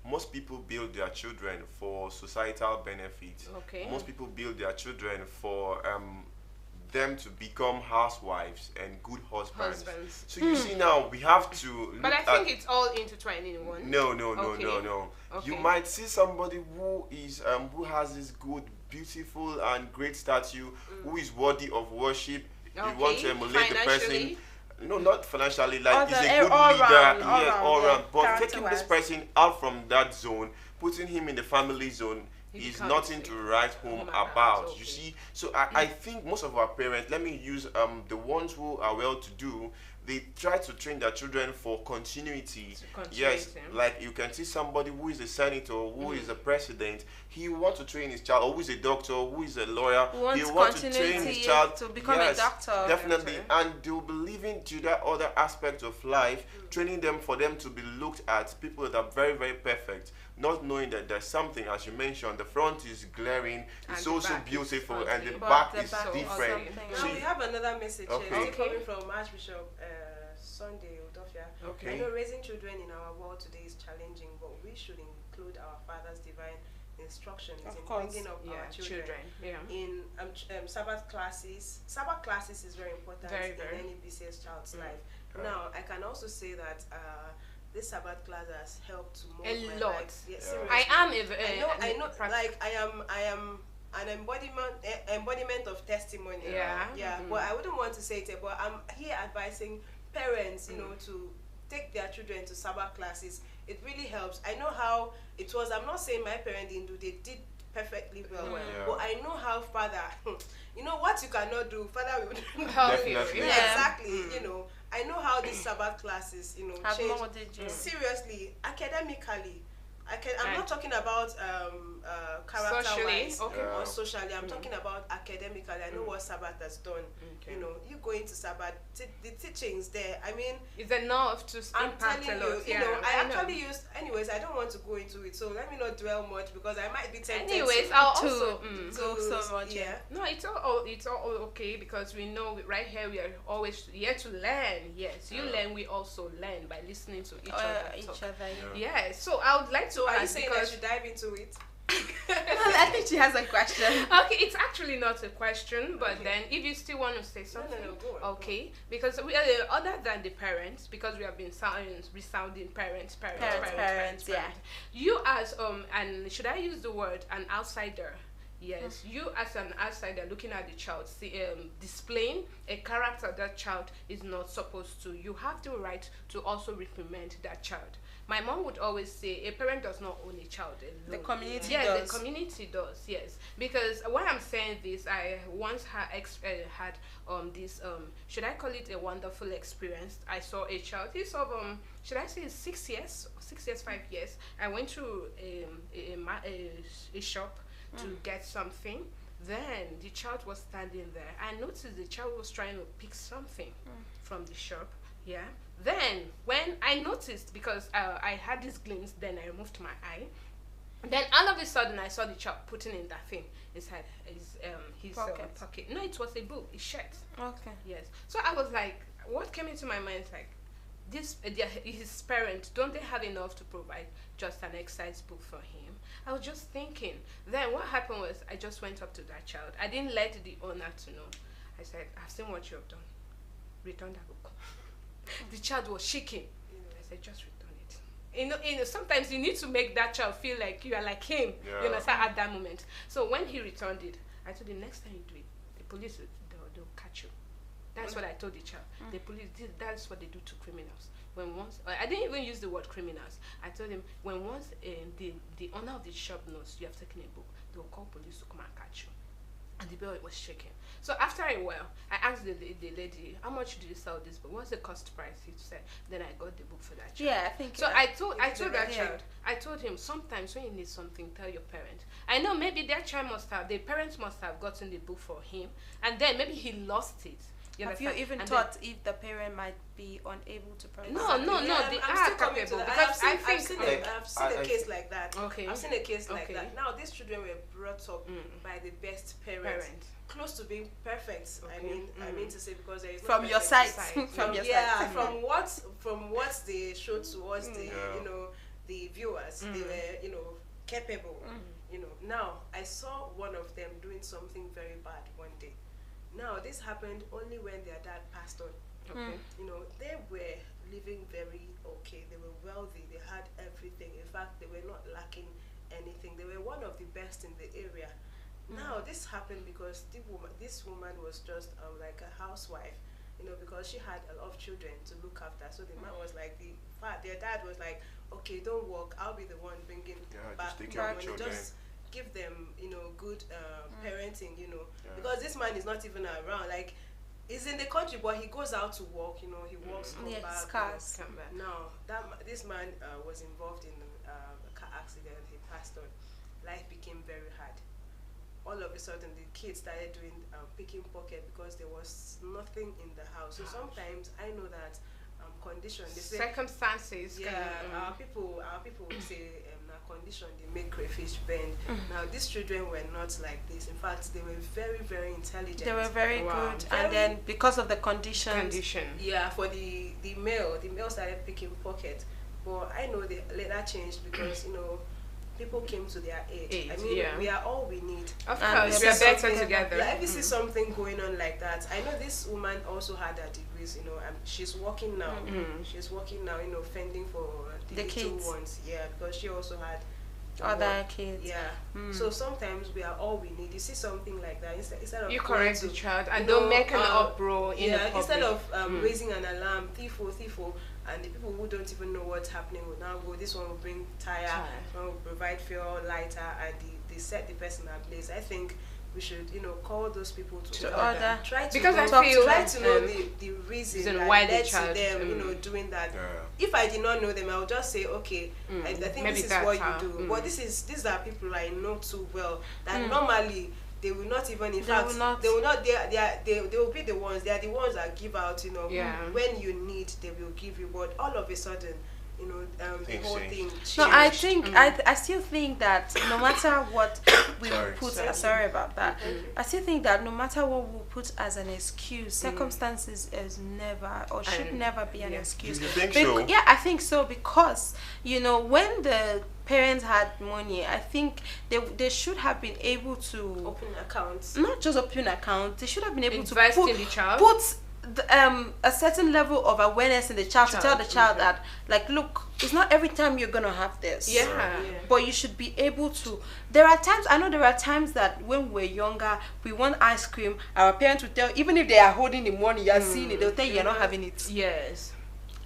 Most people build their children for societal benefits. Most people build their children for them to become housewives and good husbands. So you see now we have to but I think it's all intertwined in one. No. You might see somebody who is who has this good, beautiful and great statue, who is worthy of worship. You want to emulate the person. No, not financially, like he's a good leader, all around. But taking this person out from that zone, putting him in the family zone, is nothing to write home about. Okay. You see, so I think most of our parents, let me use the ones who are well-to-do, they try to train their children for continuity. Yes, like you can see somebody who is a senator, who is a president, he wants to train his child, or who is a doctor, who is a lawyer, he wants to train his child to become a doctor. Definitely, and they'll be living to that other aspect of life, training them for them to be looked at, people that are very, very perfect, not knowing that there's something, as you mentioned, the front is glaring, it's also beautiful, and the back is different. Now we have another message here, coming from Archbishop Sunday Udofia. I know raising children in our world today is challenging, but we should include our Father's divine instructions in bringing up our children. In Sabbath classes. Sabbath classes is very important in any BCS child's life. Now, I can also say that this Sabbath class has helped to mold my life. Yeah, I am I know like I am an embodiment of testimony. But I wouldn't want to say it, but I'm here advising parents, you know, to take their children to Sabbath classes. It really helps. I know how it was. I'm not saying my parents didn't do, they did perfectly well. But I know how Father, you know what you cannot do, Father will help you. Exactly. You know, I know how these Sabbath classes, you know, change. Seriously, academically. I'm not talking about character-wise or socially. I'm talking about academically. I know what Sabbath has done. You know, you go into Sabbath, the teachings there. I mean, it's enough to impact a lot. You know, I actually used. Anyways, I don't want to go into it, so let me not dwell much because I might be tempted. Anyways, I'll also so much. No, it's all okay because we know right here we are always here to learn. Yes, you learn. We also learn by listening to each other. Yeah. So I would like to. So are you saying I should dive into it? Well, I think she has a question. Okay, it's actually not a question, but then if you still want to say something, go on, okay, because we are other than the parents, because we have been resounding parents. Yeah. You as and should I use the word an outsider? Yes, you as an outsider looking at the child, displaying a character that child is not supposed to. You have the right to also reprimand that child. My mom would always say a parent does not own a child alone. The community does. Yes, the community does, yes. Because why I'm saying this, I once had this, should I call it a wonderful experience? I saw a child, he's of, should I say 6 years, 5 years. I went to a shop to get something. Then the child was standing there. I noticed the child was trying to pick something from the shop. Yeah. Then when I noticed, because I had this glimpse, then I removed my eye. Then all of a sudden I saw the child putting in that thing inside his pocket. No, it was a book, a shirt. Okay. Yes. So I was like, what came into my mind is like, his parents, don't they have enough to provide just an exercise book for him? I was just thinking. Then what happened was I just went up to that child. I didn't let the owner to know. I said, I've seen what you have done. Return that book. The child was shaking. I said, just return it. You know, sometimes you need to make that child feel like you are like him. You understand, at that moment. So when he returned it, I told him, next time you do it, the police they'll catch you. That's what I told the child. The police, that's what they do to criminals. When once, I didn't even use the word criminals. I told him, when once the owner of the shop knows you have taken a book, they will call police to come and catch you. And the boy was shaking. So after a while, I asked the lady, how much do you sell this book? What's the cost price? He said, then I got the book for that child. Yeah, I think. So I told that child, I told him, sometimes when you need something, tell your parent. I know maybe their child the parents must have gotten the book for him, and then maybe he lost it. Have you even thought if the parent might be unable to provide? No, they are capable. Because I've seen a case like that. Okay. I've seen a case like that. Now, these children were brought up by the best parents. Close to being perfect. Okay. I mean to say, because there is no from your side. From what they showed towards the the viewers, they were capable. Now I saw one of them doing something very bad one day. Now this happened only when their dad passed on. They were living very okay. They were wealthy. They had everything. In fact, they were not lacking anything. They were one of the best in the area. Now this happened because this woman was just like a housewife, because she had a lot of children to look after. So the man was like, their dad was like, okay, don't work. I'll be the one bringing back just take care of the children. give them, good parenting, because this man is not even around. Like, he's in the country, but he goes out to work. He works, come back. Now, this man was involved in a car accident. He passed on. Life became very hard. All of a sudden, the kids started doing picking pocket because there was nothing in the house. So sometimes I know that condition, they say circumstances. Yeah, our people would say condition they make crayfish bend. Now these children were not like this. In fact, they were very, very intelligent. They were very good, and then because of the condition. Yeah, for the male started picking pocket. But I know they later changed because people came to their age. I mean, we are all we need. Of course, we are better together. Yeah, if you see something going on like that, I know this woman also had her degrees, and she's working now. She's working now, fending for the little kids. Ones. Yeah, because she also had other kids. Yeah. So sometimes we are all we need. You see something like that, instead of you correct the child and don't make an uproar in the public. Instead of raising an alarm, thiefo, and the people who don't even know what's happening will now go, this one will bring tire, one will provide fuel, lighter, and they set the person ablaze. I think we should, call those people to order. Try to know the reason that why led to them, doing that. If I did not know them, I would just say, okay, I think maybe this is what you do. But these are people I know too well that normally they will not even, they will be the ones, they are the ones that give out, when you need, they will give you. But all of a sudden, the whole thing changed. No, I think, I still think that no matter what we put, sorry about that, I still think that no matter what we put as an excuse, circumstances is never, or should never be an excuse. You think so? Yeah, I think so, because, when the parents had money, I think they should have been able to open accounts. Not just open accounts, they should have been able invest to in the child. Put a certain level of awareness in the child to tell the child that, like, look, it's not every time you're gonna have this. But you should be able to. There are times that when we're younger, we want ice cream. Our parents will tell, even if they are holding the money, you're seeing it, they'll tell you you're not having it. Yes.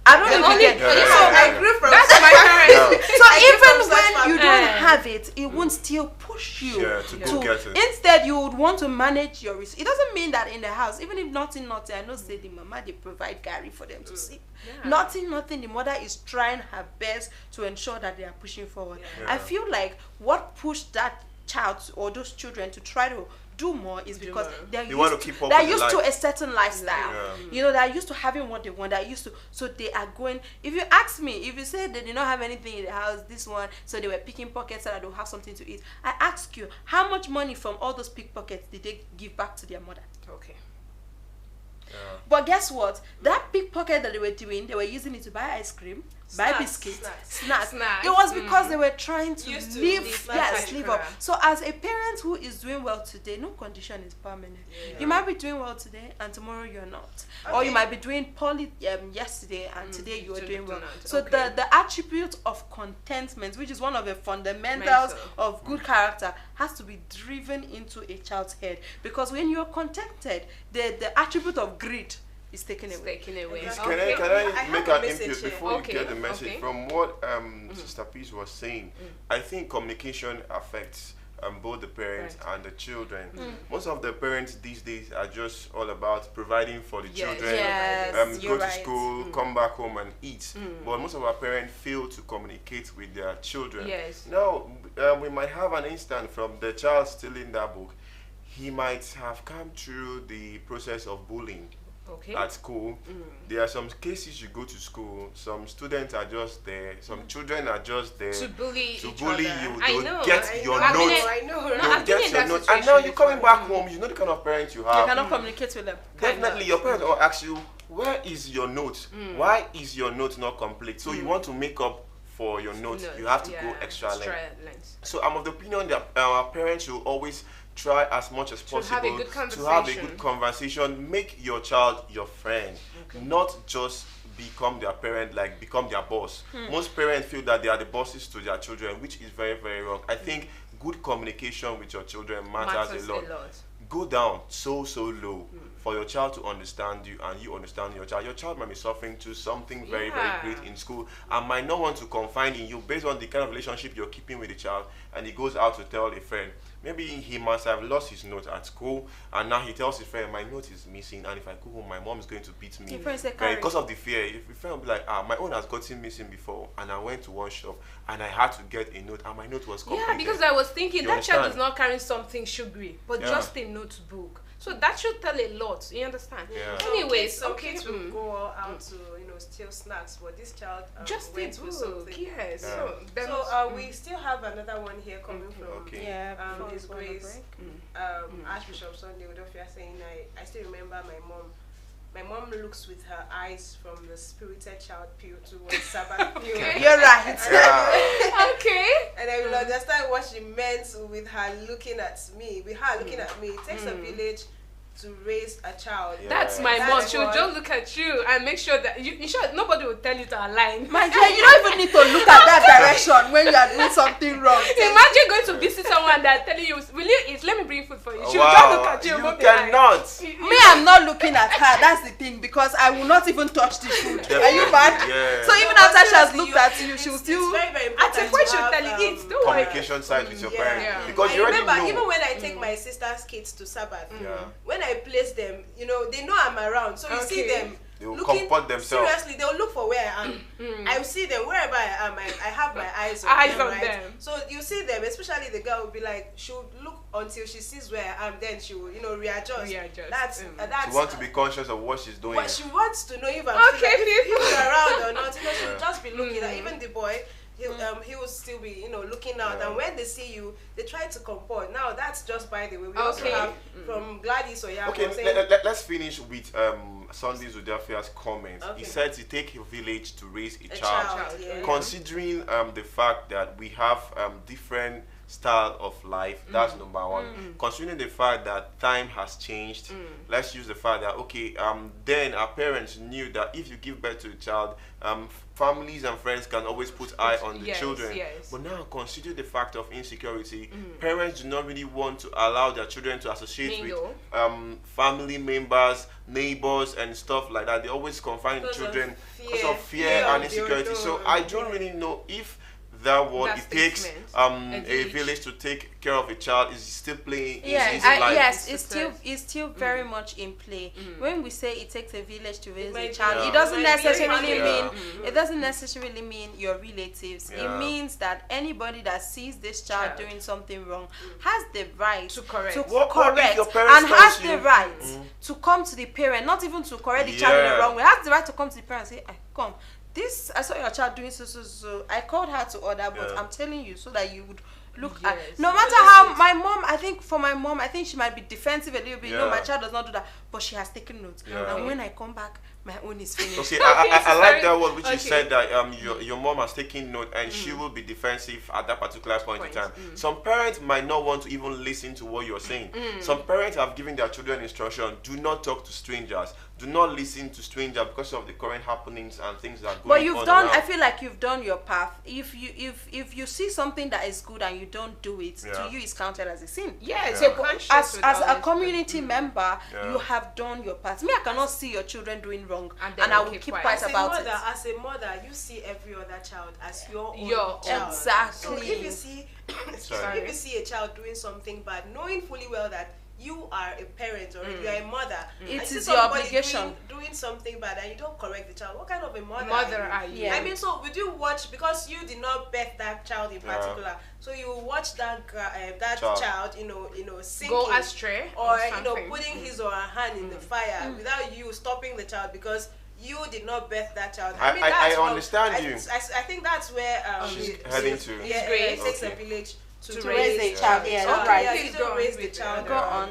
I don't know if you get it. I grew from that's my parents. So even when you don't have it, it won't still push you to go get it. Instead, you would want to manage your risk. It doesn't mean that in the house, even if nothing, I know say the mama, they provide Gary for them to sip. Nothing, the mother is trying her best to ensure that they are pushing forward. I feel like what pushed that child or those children to try to do more is because they're used to a certain lifestyle. They're used to having what they want. They're used to, so they are going. If you ask me, if you say they did not have anything in the house, this one, so they were picking pockets so that they'll have something to eat, I ask you, how much money from all those pickpockets did they give back to their mother? Okay. But guess what? That pickpocket that they were doing, they were using it to buy ice cream, buy biscuits, snacks. It was because they were trying to live off. So as a parent who is doing well today, no condition is permanent. You might be doing well today and tomorrow you're not. Or you might be doing poorly yesterday and today you are doing well. So the attribute of contentment, which is one of the fundamentals of good character, has to be driven into a child's head. Because when you're contented, the attribute of greed is taken away. Can I make an input before you get the message? From what Sister Peace was saying, I think communication affects both the parents and the children. Most of the parents these days are just all about providing for the children, go to school, come back home and eat. But most of our parents fail to communicate with their children. Now, we might have an instance from the child stealing that book. He might have come through the process of bullying. At school. There are some cases you go to school, some students are just there, some children are just there to bully you. They'll get your notes. And now you're coming back home, you know the kind of parents you have. You cannot communicate with them. Definitely, your parents will ask you, where is your note? Why is your note not complete? So you want to make up for your note, you have to go extra length. So I'm of the opinion that our parents should always try as much as possible to have a good conversation. Make your child your friend, not just become their parent, like become their boss. Most parents feel that they are the bosses to their children, which is very, very wrong. I think good communication with your children matters a lot. Go down so low. for your child to understand you and you understand your child. Your child might be suffering to something very, very great in school and might not want to confide in you based on the kind of relationship you're keeping with the child, and he goes out to tell a friend. Maybe he must have lost his note at school, and now he tells his friend, my note is missing, and if I go home, my mom is going to beat me. Because of the fear, if your friend will be like, my own has gotten missing before, and I went to one shop, and I had to get a note, and my note was completed. Yeah, because I was thinking that child is not carrying something sugary, but just a notebook. So that should tell a lot. You understand? Yeah. So anyways, some kids will go out to steal snacks, but this child just went for something. Yes. Yeah. So we still have another one here coming from His Grace Archbishop Sunday Udofia saying, I still remember my mom. My mom looks with her eyes from the spirited child pew towards Sabbath pew. You're right. Okay. And I will understand what she meant with her looking at me. With her looking at me, it takes a village to raise a child. That's my mom. She'll just look at you and make sure that you sure nobody will tell you to align. My dear, you don't even need to look at that direction when you are doing something wrong. Imagine going to visit someone that telling you, will you eat? Let me bring food for you. She'll Wow. just look at you. You cannot. Me, I'm not looking at her. That's the thing, because I will not even touch the food. Are you mad? Yeah. So even after she has looked at you, she will still. It's very, very At important a point, to she'll have, tell you, eat. Don't worry. Communication side with your parents. Yeah. Because I you already remember, know. even when I take my sister's kids to Sabbath, Yeah. when I place them, they know I'm around. So you see them They will looking comport themselves. seriously, they'll look for where I am. I will see them wherever I am. I have my eyes on them, right? them. So you see them, especially the girl will be like, she'll look until she sees where I am, then she will, readjust. That's She wants to be conscious of what she's doing. But she wants to know if I'm if you're around or not. She'll just be looking. Like, even the boy, he will still be, looking out. And when they see you, they try to comport. Now that's just by the way. We also have from Gladys Oyabo. Okay, let's finish with Sunday Udofia's comments. He said it takes a village to raise a child. Considering the fact that we have different style of life, that's number one. Considering the fact that time has changed, let's use the fact that then our parents knew that if you give birth to a child, families and friends can always put eye on the children. But now consider the fact of insecurity. Parents do not really want to allow their children to associate with family members, neighbors and stuff like that. They always confine children because of fear and insecurity. So I don't really know if that what it takes a village to take care of a child is still playing. Yes, it's still very much in play. When we say it takes a village to raise a child, it doesn't necessarily mean your relatives. It means that anybody that sees this child doing something wrong has the right to correct and has the right to come to the parent, not even to correct the child in the wrong way, has the right to come to the parent and say, come, this, I saw your child doing so. I called her to order, but I'm telling you so that you would look at. No matter how my mom, I think she might be defensive a little bit. My child does not do that, but she has taken notes. And when I come back, my own is finished. Okay, I like that one which you said that your mom has taken note and she will be defensive at that particular point in time. Some parents might not want to even listen to what you're saying. Some parents have given their children instruction: do not talk to strangers. Do not listen to strangers because of the current happenings and things that are going on. But you've done. I feel like you've done your path. If you see something that is good and you don't do it, to you it's counted as a sin. So as a community member, you have done your part. Me, I cannot see your children doing wrong, and I will keep quiet about it. As a mother, you see every other child as your own child. Exactly. So if you see, if you see a child doing something bad, knowing fully well that you are a parent or you are a mother, it is your obligation doing something bad and you don't correct the child. What kind of a mother are you? I mean, so would you watch, because you did not birth that child in particular, so you watch that child, sinking, go astray, or putting his or her hand in the fire without you stopping the child because you did not birth that child. I mean, I understand you. I think that's where she's heading to. It takes a village to raise a child. You don't raise the child. Go on.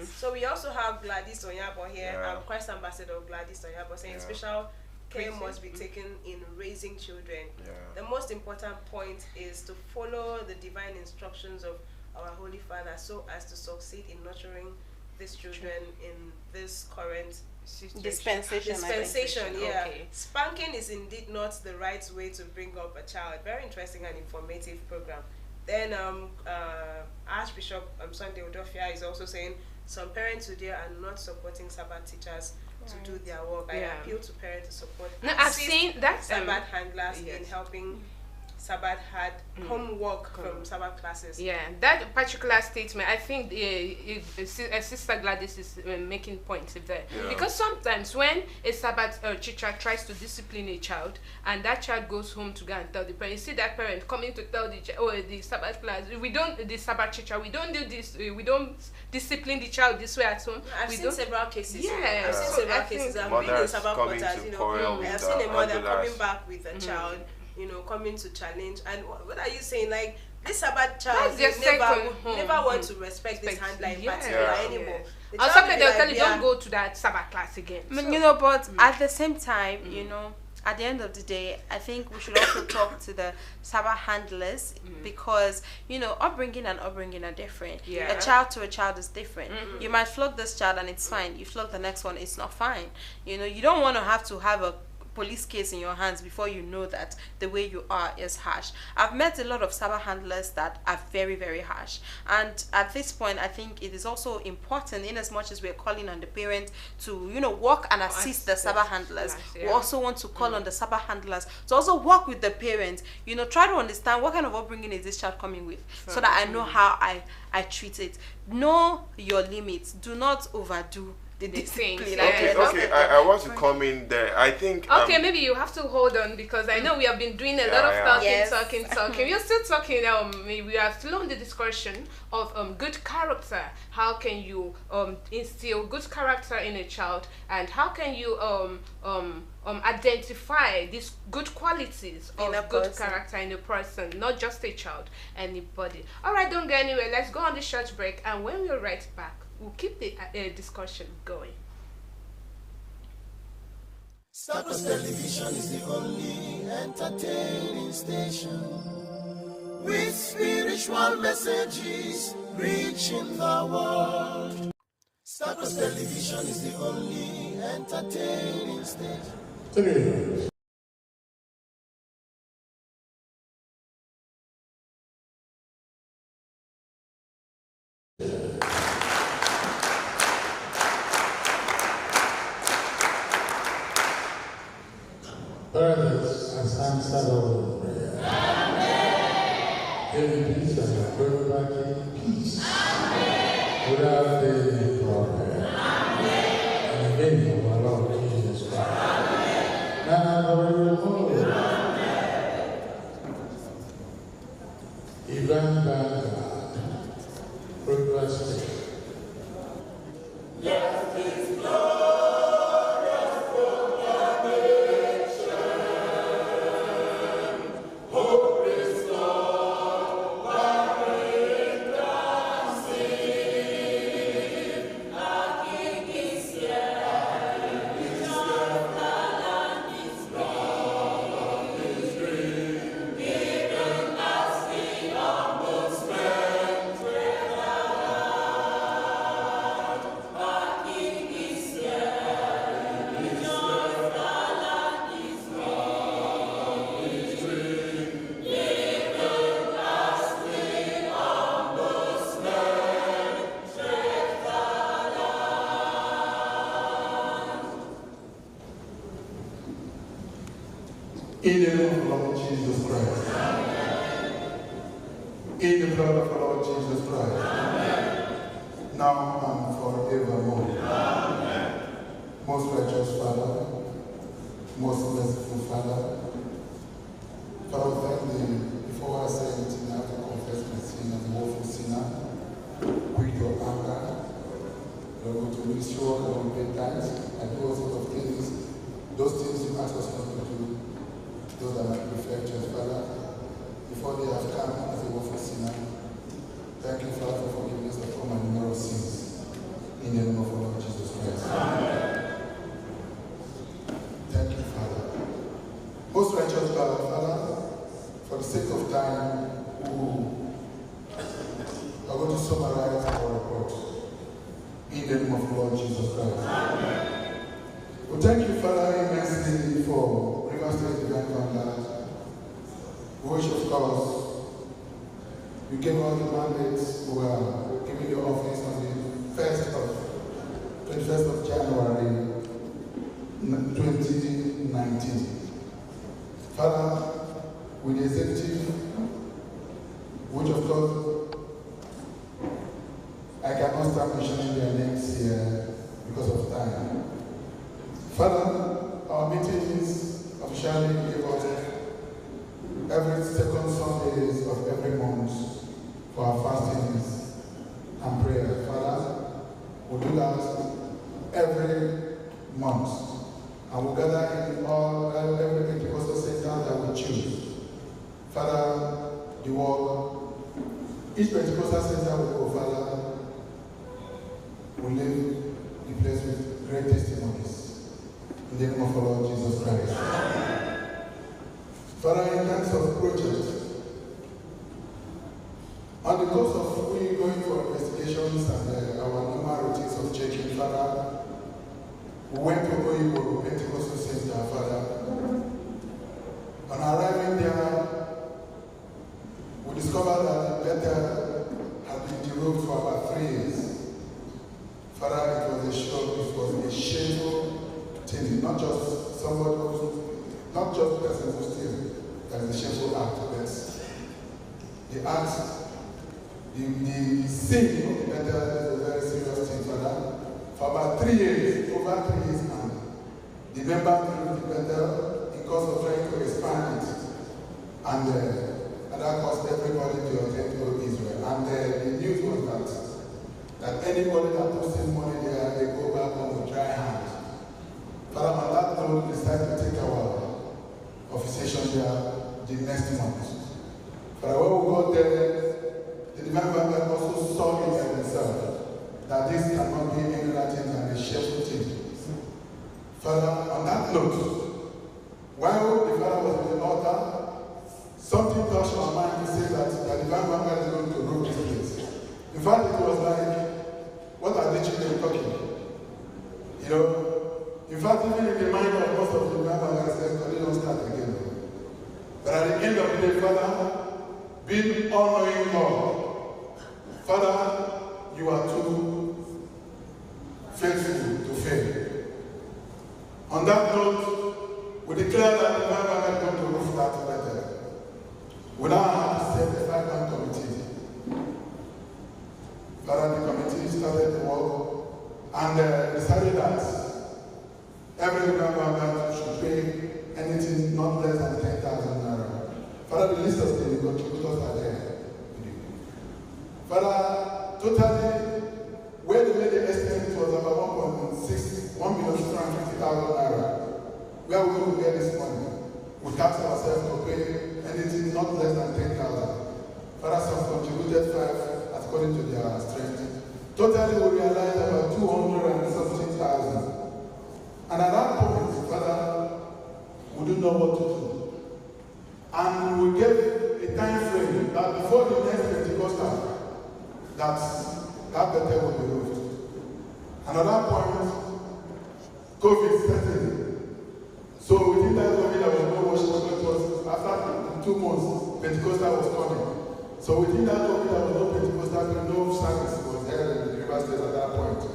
So we also have Gladys Oyabo here, Christ Ambassador Gladys Oyabo, saying special care must be taken in raising children. The most important point is to follow the divine instructions of our Holy Father so as to succeed in nurturing these children in this current dispensation. Spanking is indeed not the right way to bring up a child. Very interesting and informative program. Then Archbishop Sunday Udofia is also saying some parents today are not supporting Sabbath teachers to do their work. I appeal to parents to support. No, I've seen that Sabbath handlers in helping Sabbath had homework from Sabbath classes. Yeah, that particular statement, I think Sister Gladys is making points there. Yeah. Because sometimes when a Sabbath teacher tries to discipline a child and that child goes home to go and tell the parent, you see that parent coming to tell the Sabbath class, the Sabbath teacher, we don't do this, we don't discipline the child this way at home. I've seen several cases. Yeah. I've seen several cases. I've been in Sabbath quarters, I've seen a mother coming back with a child, coming to challenge. And what are you saying? Like, this Sabbath child never want to respect this handler in particular anymore. Or something they'll tell you, don't go to that Sabbath class again. But at the same time, at the end of the day, I think we should also talk to the Sabbath handlers because, upbringing and upbringing are different. Yeah. A child to a child is different. You might flog this child and it's fine. You flog the next one, it's not fine. You don't want to have a police case in your hands before you know that the way you are is harsh. I've met a lot of Sabbath handlers that are very, very harsh, and at this point I think it is also important, in as much as we're calling on the parents to work and assist the Sabbath handlers, we also want to call on the Sabbath handlers to also work with the parents, try to understand what kind of upbringing is this child coming with, so that I know how I treat it. Know your limits. Do not overdo the discipline. Okay. I want to come in there. I think maybe you have to hold on, because I know we have been doing a lot of talking. We are still talking. We are still on the discussion of good character. How can you instill good character in a child, and how can you identify these good qualities of good character in a person, not just a child, anybody. All right, don't go anywhere. Let's go on the short break, and when we're right back, we'll keep the discussion going. Starcross Television is the only entertaining station with spiritual messages reaching the world. Starcross Television is the only entertaining station. Brothers and sisters of prayer. Amen. In peace and go back in peace. Amen. Without any problem. Amen. In the name of our Lord Jesus Christ. Amen. Now forevermore. Amen. Even God, progress. Let His glory. In the name of the Lord Jesus Christ. Amen. In the blood of the Lord Jesus Christ. Amen. Now and forevermore. Amen. Most righteous Father, most merciful Father, Father, thank thee before I say anything, I have to confess my sin as a woeful sinner. With your anger, you are going to restore and repentance and do all sorts of things. Those things you ask us not to do. Those that might refer to as Father, before they have come as a woeful sinner. Thank you, Father, for forgiveness of all my numerous sins. In the name of our Lord Jesus Christ. Amen. Thank you, Father. Most righteous Father, for the sake of time, we are going to summarize our report. In the name of the Lord Jesus Christ. Amen. We thank you, Father, immensely for State Divine Vanguard, which of course you gave all the mandates who are giving the office on the 1st of 21st of January 2019. Father, with the executive, which of course I cannot start mentioning their names here because of time. Father, our meetings officially give us every second Sundays of every month for our fastings and prayer. Father, we do that every month. And we gather in every Pentecostal center that we choose. Father, the work, each Pentecostal center we go, Father, we live the place with great testimonies. In the name of our Lord Jesus Christ. Father, in terms of projects, on the course of we going for investigations and our normal routines of checking, Father, we went to Oyibo Pentecostal Center, Father. On arriving there, we discovered that the letter had been derived for about 3 years. Father, it was a shameful thing, not just somebody who, not just person who steals. That is a shameful act, but the act, the sin of the letter is a very serious thing, Father. For about 3 years, over 3 years now, the members of the letter, in course of trying to expand it, and that caused everybody to attend to Israel. And the news was that anybody that puts in money there, they go back home with dry hands. Father, on that note, we decided to take our officiation there the next month. But when we got there, the divine banker also saw it by himself that this cannot be any other thing than a shameful thing. Father, on that note, while the father was in the altar, something touched my mind to say that the divine banker is going to rule this place. In fact, it was like, what are the children talking? You know, in fact, even in the mind of most of the divine bankers, they don't start again. But at the end of the day, Father, being all-knowing God, Father, you are too faithful to fail. On that note, we declare that the divine banker is going to roof that letter. We now have to set the 5-man committee. Father, the committee started the work and decided that every divine banker should pay anything not less than 10,000 naira. Father, the list of the contributors are there. Father, totally, where they made the estimate was about 1,650,000 naira. Where are we going to get this money? We tax ourselves to pay anything not less than 10,000. Father, some contributed 5 according to their strength. Totally, we realized about 217,000. And at that point, Father, we didn't know what to do. And we gave a time frame that before the next Pentecostal, that letter will be moved. And at that point, COVID started. So within that COVID, there was no worship. It was after 2 months, Pentecostal was coming. So within that COVID, there was no Pentecostal, no service was held in the River State at that point.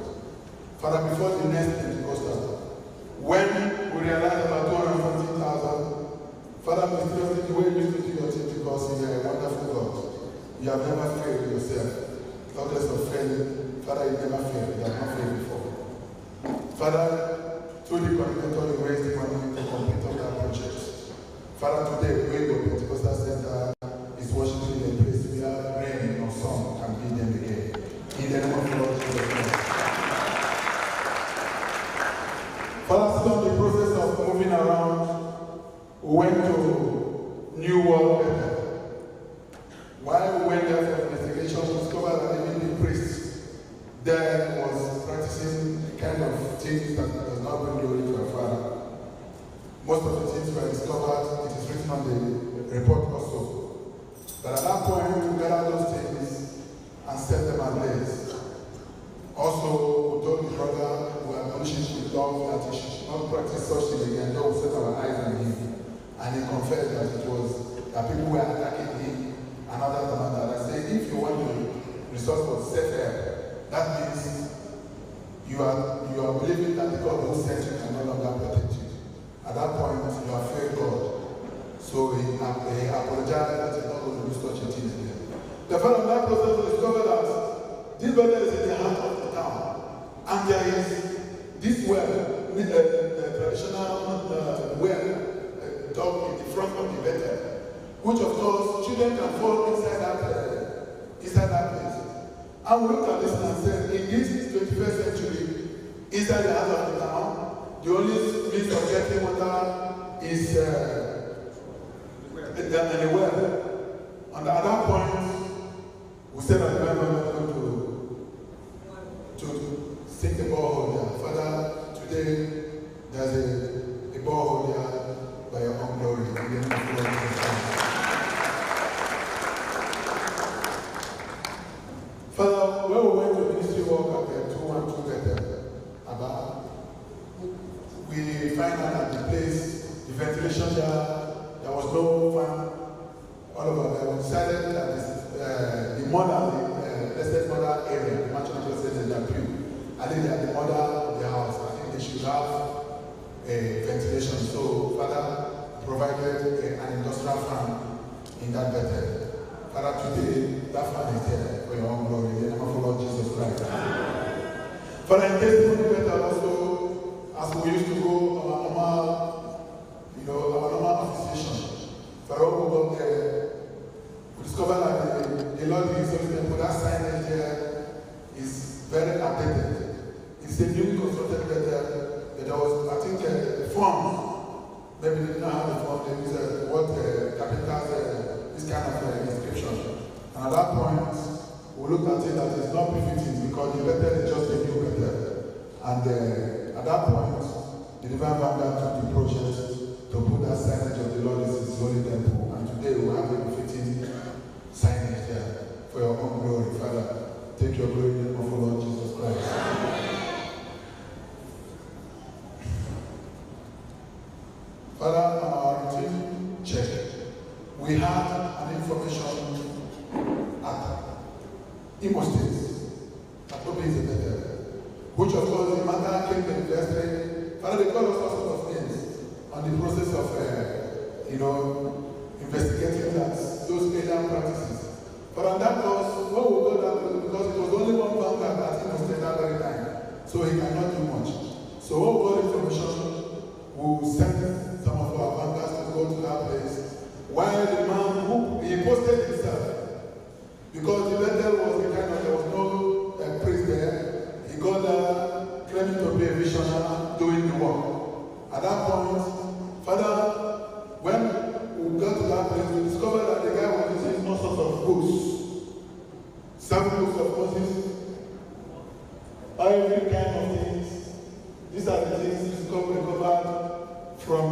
Father, before the next Pentecostal, when we realized about 240,000, Father, mysteriously, the way you used to do your thing because you are a wonderful God. You have never failed yourself. Regardless of failing, Father, you never failed. You have not failed before. Father, through the coordinator, you raised the money to complete all that project. Father, today, we go to Pentecostal Center is worshiping in a place where rain or sun can be them again. In the name of the Lord Jesus Christ. Father, still in the process of moving around, we went to New World Better. While we went there for investigation, we discovered that even the priest there was practicing the kind of things that does not bring glory to our Father. Most of the things were discovered, it is written on the report also. But at that point, we gathered those things and set them ablaze. Also, we told the brother who had admonishing with love that he should not practice such things again, though we set our eyes on him. And he confessed that it was that people were attacking him and others and others. I said, if you want to resort for self-help, that means you are believing that the God who sent you can no longer protect you. At that point, you have failed God. So he apologized that he's not going to do such a thing again. The fellow in that process will discover that this Bethel is in the heart of the town. And there is this well, the traditional well dug in the front of the Bethel, which of course children can fall inside that place. And we look at this and say, in this 21st century, inside the heart of the town, the only means of getting water is in the well. And at that point, we said that we are not going to sink a borehole there. Father, today there's a borehole there by your own glory. Father, when we went to ministry work at the 212 Bethel, we find out that the place, the ventilation there was no fan all over there. We decided that the mother, the blessed mother area, the mansion blessed in that pew, I think that the mother of the house, I think they should have a ventilation. So, Father provided an industrial fan in that Bethel. Father, today, that fan is there for your own glory. In the name of the Lord Jesus Christ. Father, in case you better also, as we used to go our normal association, Father, we go there, we discover that the Lord is only temple, that signage there is very outdated. It's a newly constructed Bethel. There was, I think, a form. Maybe they did not have the form. They used what capitals, this kind of inscription. And at that point, we looked at it that it's not befitting because the Bethel is just a new Bethel. And at that point, the Divine Vanguard took the project to put that signage of the Lord is His holy temple. And today we have a befitting signage there for your own glory. Father, take your glory in the name of the Lord Jesus Christ. Father, on our routine check, we had an information at Imo State, that probably is a Bethel, which of course the matter came to the university. Father, they call us all sorts of names on the process of, investigating those alien practices. But on that course, what we got that because it was only one Vanguard at Imo State at that very time, so he cannot do much. So what we got information, we sent some of our Vanguards to go to that place, while the man who he posted himself, because the Bethel was the kind of, there was no priest there, he got there claiming to be a visionary doing the work. At that point, Father, when we got to that place, we discovered that the guy was using all sorts of books, 7 books of Moses, every kind of things. These are the things recovered from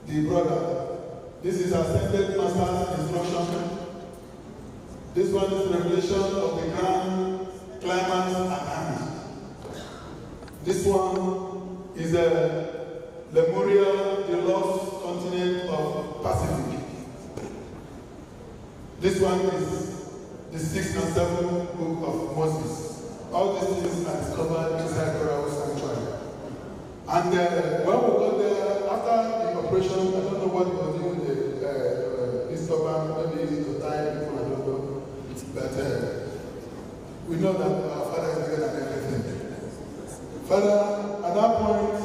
the brother. This is Ascended Master's instruction. This one is Revelation of the Grand Climax at hand. This one is Lemuria, the lost continent of Pacific. This one is the 6th and 7th book of Moses. All these things are discovered inside the Royal Sanctuary. And when we got there, after the operation, I don't know what he was doing with this stubborn, maybe to tie people, I don't know. But we know that our Father is bigger than everything. Father, at that point,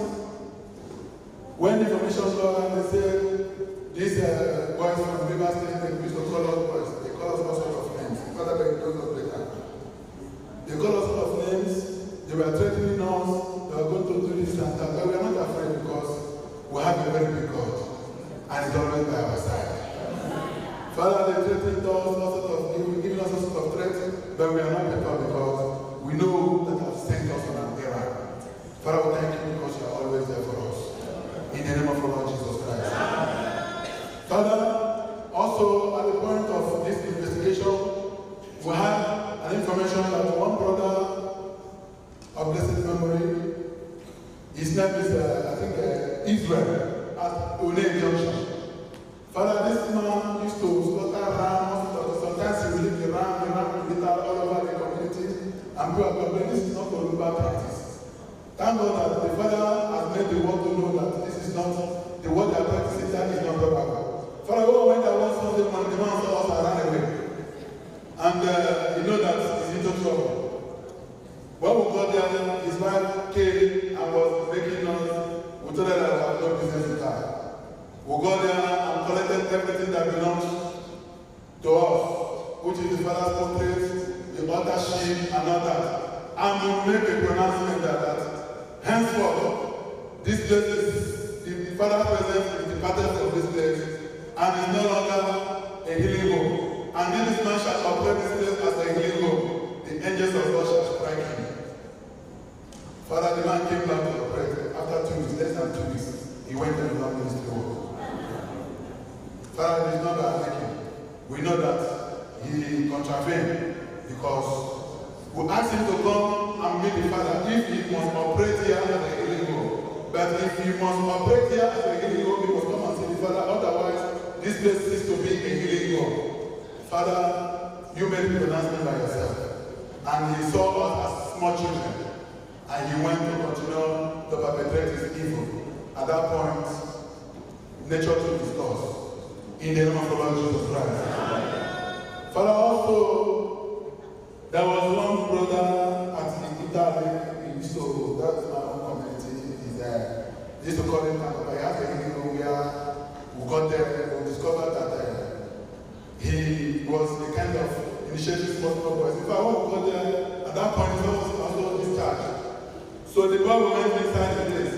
when the information got out, they said, these boys from River State, they used to call us boys. They call us all sorts of names. Father, they told us later. They call us all of names. They were threatening us. They were going to do this and that. But we are not afraid because we have a very big God. And it's always by our side. Father, they threatened us, giving us all sorts of threats. But we are not better because we know that you have sent us on an errand. Father, we thank you because you are always there for us. In the name of the Lord Jesus Christ. Father, also at the point of this investigation, we had an information that one brother of blessed memory, his name is, Israel, at Une Junction. Father, this man used to slaughter rams, sometimes he will leave the ram will litter all over the community, and people are going, this is not going to bad practice. Thank God that the Father has made the world to know that this is not, the word they are practicing, that is not biblical. Father, when went there one Sunday morning, the man saw us and ran away. And you know that he's into trouble. When we got there, his wife came and was making noise. We told her that we have no business with her. We got there and collected everything that belongs to us, which is the Father's portrait, the altar sheet, and all that. And we make a pronouncement that henceforth, this place is, the Father's presence is departed from this place, and is no longer a healing home. And then this man shall operate this place as a healing home. The angels of God shall strike him. Father, the man came back to operate after 2 weeks, less than 2 weeks. He went to the ministry work. Father, it is not by making. We know that he contravened because we asked him to come and meet the Father if he must operate here as a healing home. But if he must operate here as a healing home, he must come and see the Father. Otherwise, this place is to be a healing home. Father, you made the pronouncement by yourself. And he saw us as small children. And he went to continue to perpetrate his evil. At that point, nature took his course. In the name of the Lord Jesus Christ. Father, also, there was one brother at Italy. He used to, that's my own community. He used to call him Papa. He had a healing room where we got there, we discovered that he was a kind of initiative for boys. In fact, when we got there, at that point, he was also discharged. So the boy went inside the place.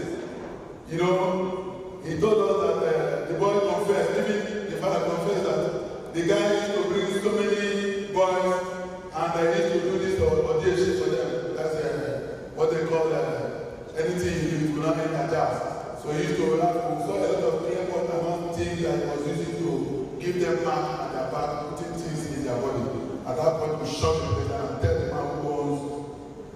You know, he told us that the boy confessed, even the father confessed that the guy used to bring so many boys and they used to do this or this shit for them. That's what they call anything he could not enter jazz. So he used to have a lot of airport amount things that he was using to give them mark at their back, putting things in their body. At that point, we shot the place and tell the man who owns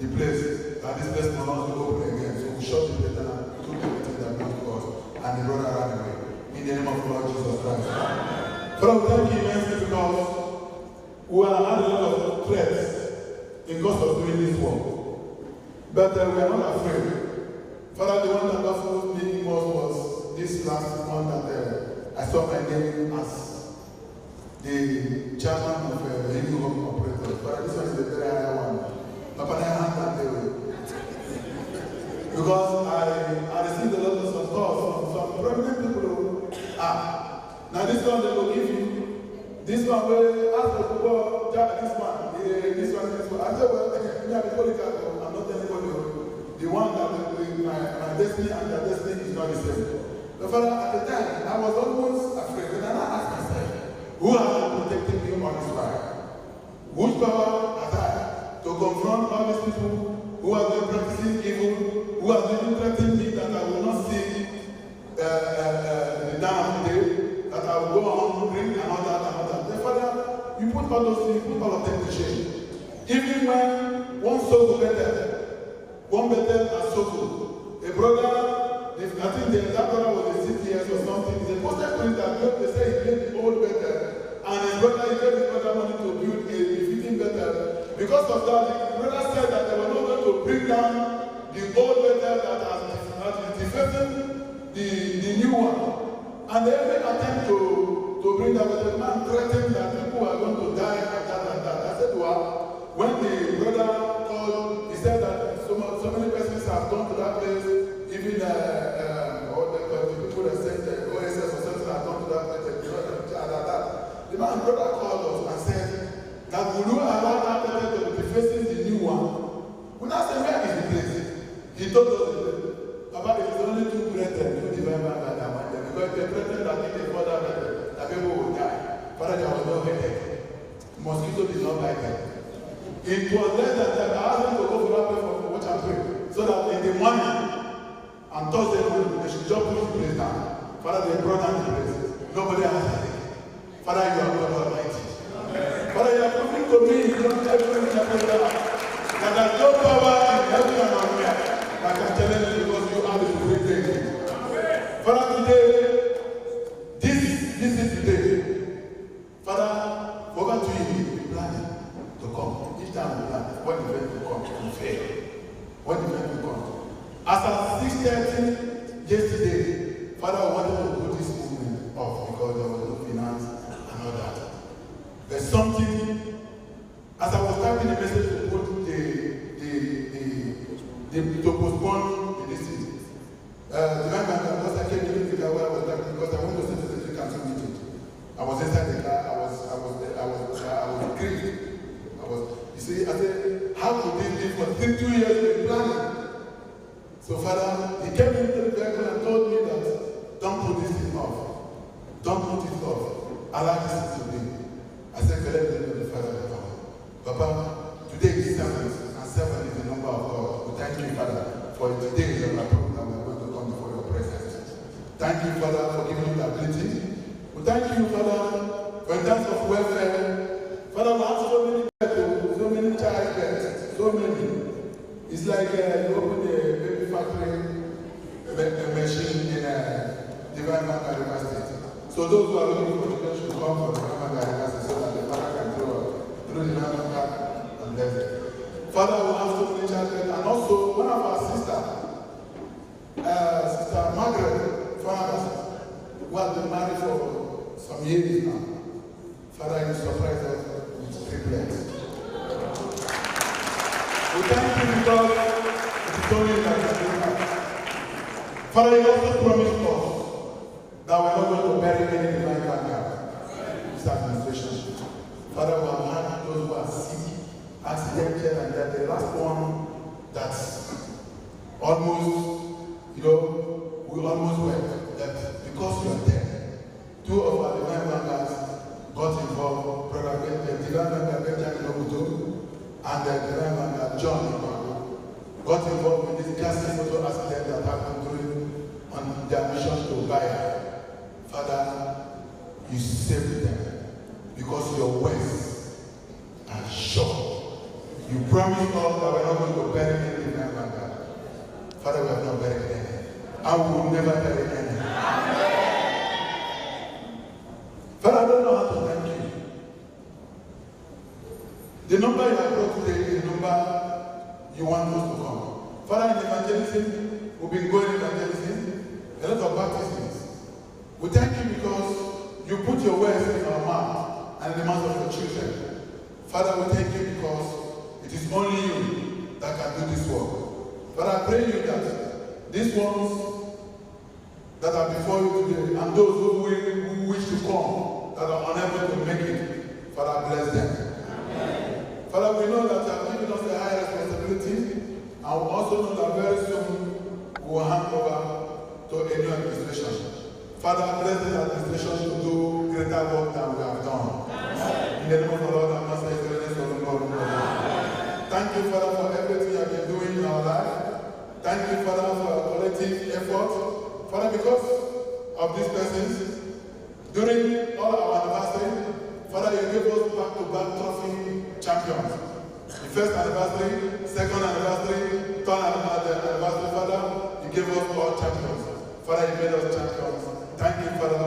the place that this place will not be open again. So we shot the place and took everything that belonged to us. And the brother ran away. In the name of the Lord Jesus Christ. Father, we thank you immensely because we are under a lot of threats in cost of doing this work. But we are not afraid. Father, the one that also made me most was this last one that I saw my name as the chairman of the Hindu Home Operators. But this one is the very high one. Papa, I hand that way. Because I received a lot of some calls from some prominent people who, now this one they will give you. This one will ask the people, this one. I said, well, I'm not anybody. The one that my destiny and their destiny is not the same. But Father, at the time, I was almost afraid. And I asked myself, who has been protecting me on this ride? Which power has I to confront all these people who have been practicing evil, who have been threatening me that I will not see the dawn of the day, that I will go on, bring another. Then Father, you put all those things, put all of them to shame. Even when one soul better, one better as soul. A brother, I think that brother was a 6 years or something. They posted to it that they say he made the old better. And his brother, he gave his brother money to build a befitting better. Because of that, the brother said that they were not going to bring down the old better that is defending the new one. And they made an attempt to bring that better. The man threatened that people are going to die and that. I said, well, when the brother called, he said that so many persons have gone to that place, even the people that sent the OSS or something have gone to that place, the man brother called us and said that will you allow that person to be facing the new one? We now said, where is the place? He told us, Papa, it is only two brethren, two divine men that are wanted, because the brethren that did the further brethren, that people will die. Father, there was no headache. Mosquito did not bite them. It was less than that. I asked them to go for that place for watch and pray. So that in the morning and Thursday morning, they should just put the place down. Father, they brought down the place. Nobody has headache. Father, you are God Almighty. Father, you are coming to me. You don't tell me that there's no power in heaven and on earth that can challenge you because you are the great thing. Father, today, this is today. Father, over to you, we plan to come. Each time we plan, when the event will come, to fail. when the time will come. As at 6:30 yesterday, Father, I wanted to put this movement off because there was no finance and all that. There's something, as I was typing the message to put to postpone the decision. The man because I came to the car where I was typing because I wanted to send the council meeting. I was inside the car, I was grieved. You see, I said, how could this be for 2 years we've been planning? So Father, he came into the vehicle and told me that don't put this thing off. Don't put it off. Allow this to be. I said, collect the Father. Papa, today is 7, and 7 is the number of God. We thank you, Father, for today that we are going to come before your presence. Thank you, Father, for giving me the ability. We thank you, Father, for in terms of welfare. Father, we have so many people, so many child beds, so many. It's like you open a baby factory a machine in Divine Manga University. So those who are looking for children should come from Divine Manga University so that the father can through Divine Manga and bless them. Father, we have so many child beds. And also, one of our sisters, Sister Margaret Farnas, who has been married for some years now. Father, you surprised us with triplets. We thank you because it is only that you do that. Father, you also promised us that we're not going to bury any divine vanguard in this administration. Father, we have had those who are sick, accidental, and that the last one that's almost, we almost went. That because you are there, 2 of our divine vanguards got involved, the divine vanguard Benjamin Ogutu and the divine vanguard John got involved in this gas motor accident that happened on their mission to Baya. Father, you saved them because your words are sure. You promised us that we're not going to bury any divine vanguard. Father, we have not buried any. And we will never bury any. Father, I don't know how to thank you. The number you have brought today is the number you want us to come. Father, in evangelism, we've been going evangelism, a lot of baptisms. We thank you because you put your words in our mouth and in the mouth of your children. Father, we thank you because it is only you that can do this work. Father, I pray you that these ones that are before you today and those who wish to come that are unable to make it, Father, bless them. Amen. Father, we know that you have given us a high responsibility, and we also know that very soon we will hand over to a new administration. Father, bless this administration to do greater work than we have done. Amen. In the name of the Lord and Master, His of the Lord. Thank you, Father, for everything you have been doing in our life. Thank you, Father, for our collective effort. Father, because of these persons, during all our anniversary, Father, you gave us back-to-back trophy champions. The first anniversary, second anniversary, third anniversary, Father, you gave us all champions. Father, you made us champions. Thank you, Father,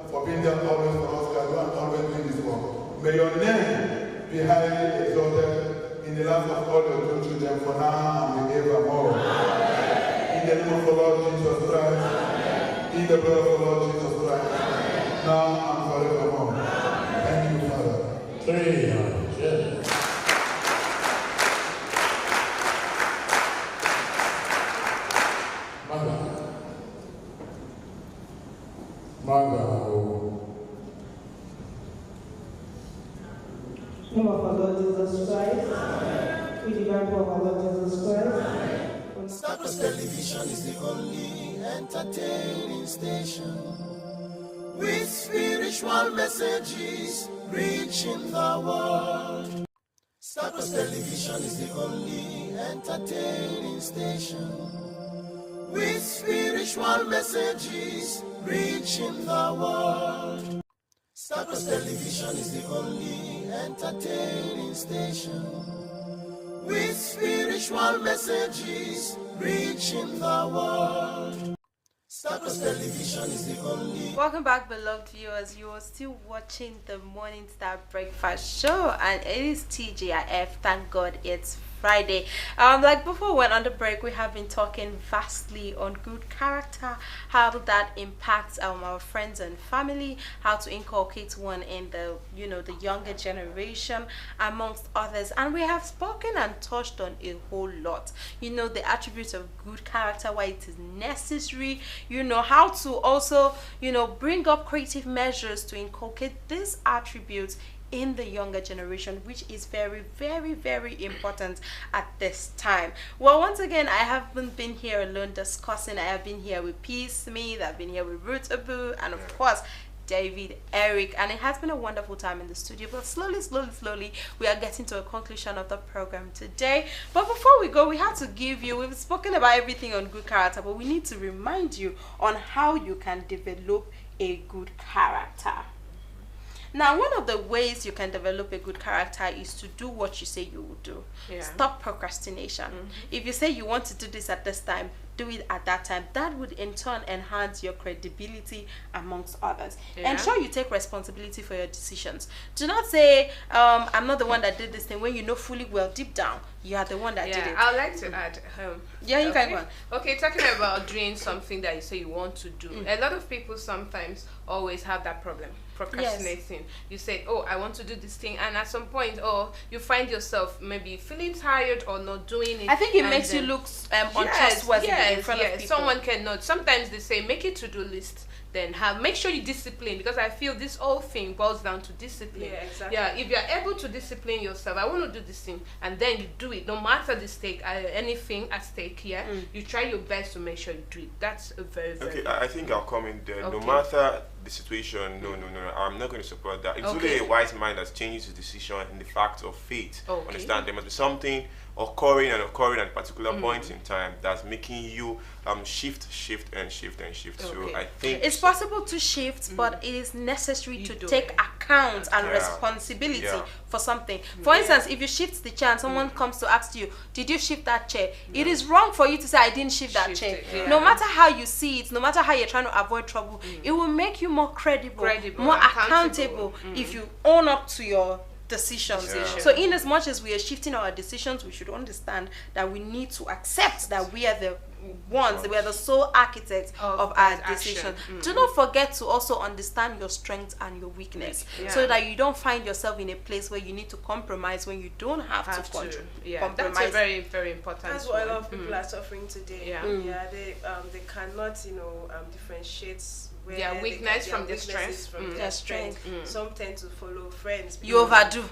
for being there always for us, God, and always doing this work. May your name be highly exalted in the lives of all your children for now and forevermore. In the name of the Lord Jesus Christ. In the blood of the Lord Jesus Christ, now and forevermore. Thank you, Father. 300. Manga. Name of our Lord Jesus Christ. We divine of our Lord Jesus Christ. Stars Television is the only entertaining station with spiritual messages reaching the world. Stars Television is the only entertaining station with spiritual messages reaching the world. Stars Television is the only entertaining station with spiritual messages reaching the world. Stars Television is the only. Welcome back, beloved viewers. You are still watching the Morning Star Breakfast Show, and it is TGIF. Thank God it's Friday. Like before we went on the break, we have been talking vastly on good character, how that impacts our friends and family, how to inculcate one in the the younger generation, amongst others. And we have spoken and touched on a whole lot. The attributes of good character, why it is necessary. How to also bring up creative measures to inculcate these attributes in the younger generation, which is very, very, very important at this time. Well, once again, I haven't been here alone discussing. I have been here with P. Smith, I've been here with Ruth Abu, and of course David Eric, and it has been a wonderful time in the studio. But slowly we are getting to a conclusion of the program today. But before we go, we have to give you, we've spoken about everything on good character, but we need to remind you on how you can develop a good character. Now, one of the ways you can develop a good character is to do what you say you will do. Stop procrastination. If you say you want to do this at this time, do it at that time. That would in turn enhance your credibility amongst others. Ensure you take responsibility for your decisions. Do not say, I'm not the one that did this thing, when you know fully well deep down you are the one that did it. I'd like to add. You can go on. Okay, talking about doing something that you say you want to do. A lot of people sometimes always have that problem, procrastinating. You say, oh, I want to do this thing, and at some point, you find yourself maybe feeling tired or not doing it. I think it makes you look untrustworthy in front of people. Someone cannot. Sometimes they say, make a to-do list. Then make sure you discipline, because I feel this whole thing boils down to discipline. If you're able to discipline yourself, I want to do this thing, and then you do it, no matter the stake, anything at stake here, you try your best to make sure you do it. That's a very, very I think I'll come in there. No matter the situation, no, I'm not going to support that. It's only a wise mind that changes his decision in the fact of faith. Understand? There must be something occurring at a particular point in time that's making you shift. So I think it's possible to shift, but it is necessary to take account and responsibility for something. For instance, if you shift the chair and someone comes to ask you, did you shift that chair? It is wrong for you to say, I didn't shift that chair. No matter how you see it, no matter how you're trying to avoid trouble, it will make you more credible, more accountable if you own up to your decisions. So in as much as we are shifting our decisions, we should understand that we need to accept that we are the ones, we are the sole architects of our decision. Do not forget to also understand your strengths and your weakness, so that you don't find yourself in a place where you need to compromise when you don't have to compromise. That's a very, very important. That's what a lot of people are suffering today. They cannot differentiate their weakness from their strength. Some tend to follow friends. You overdo.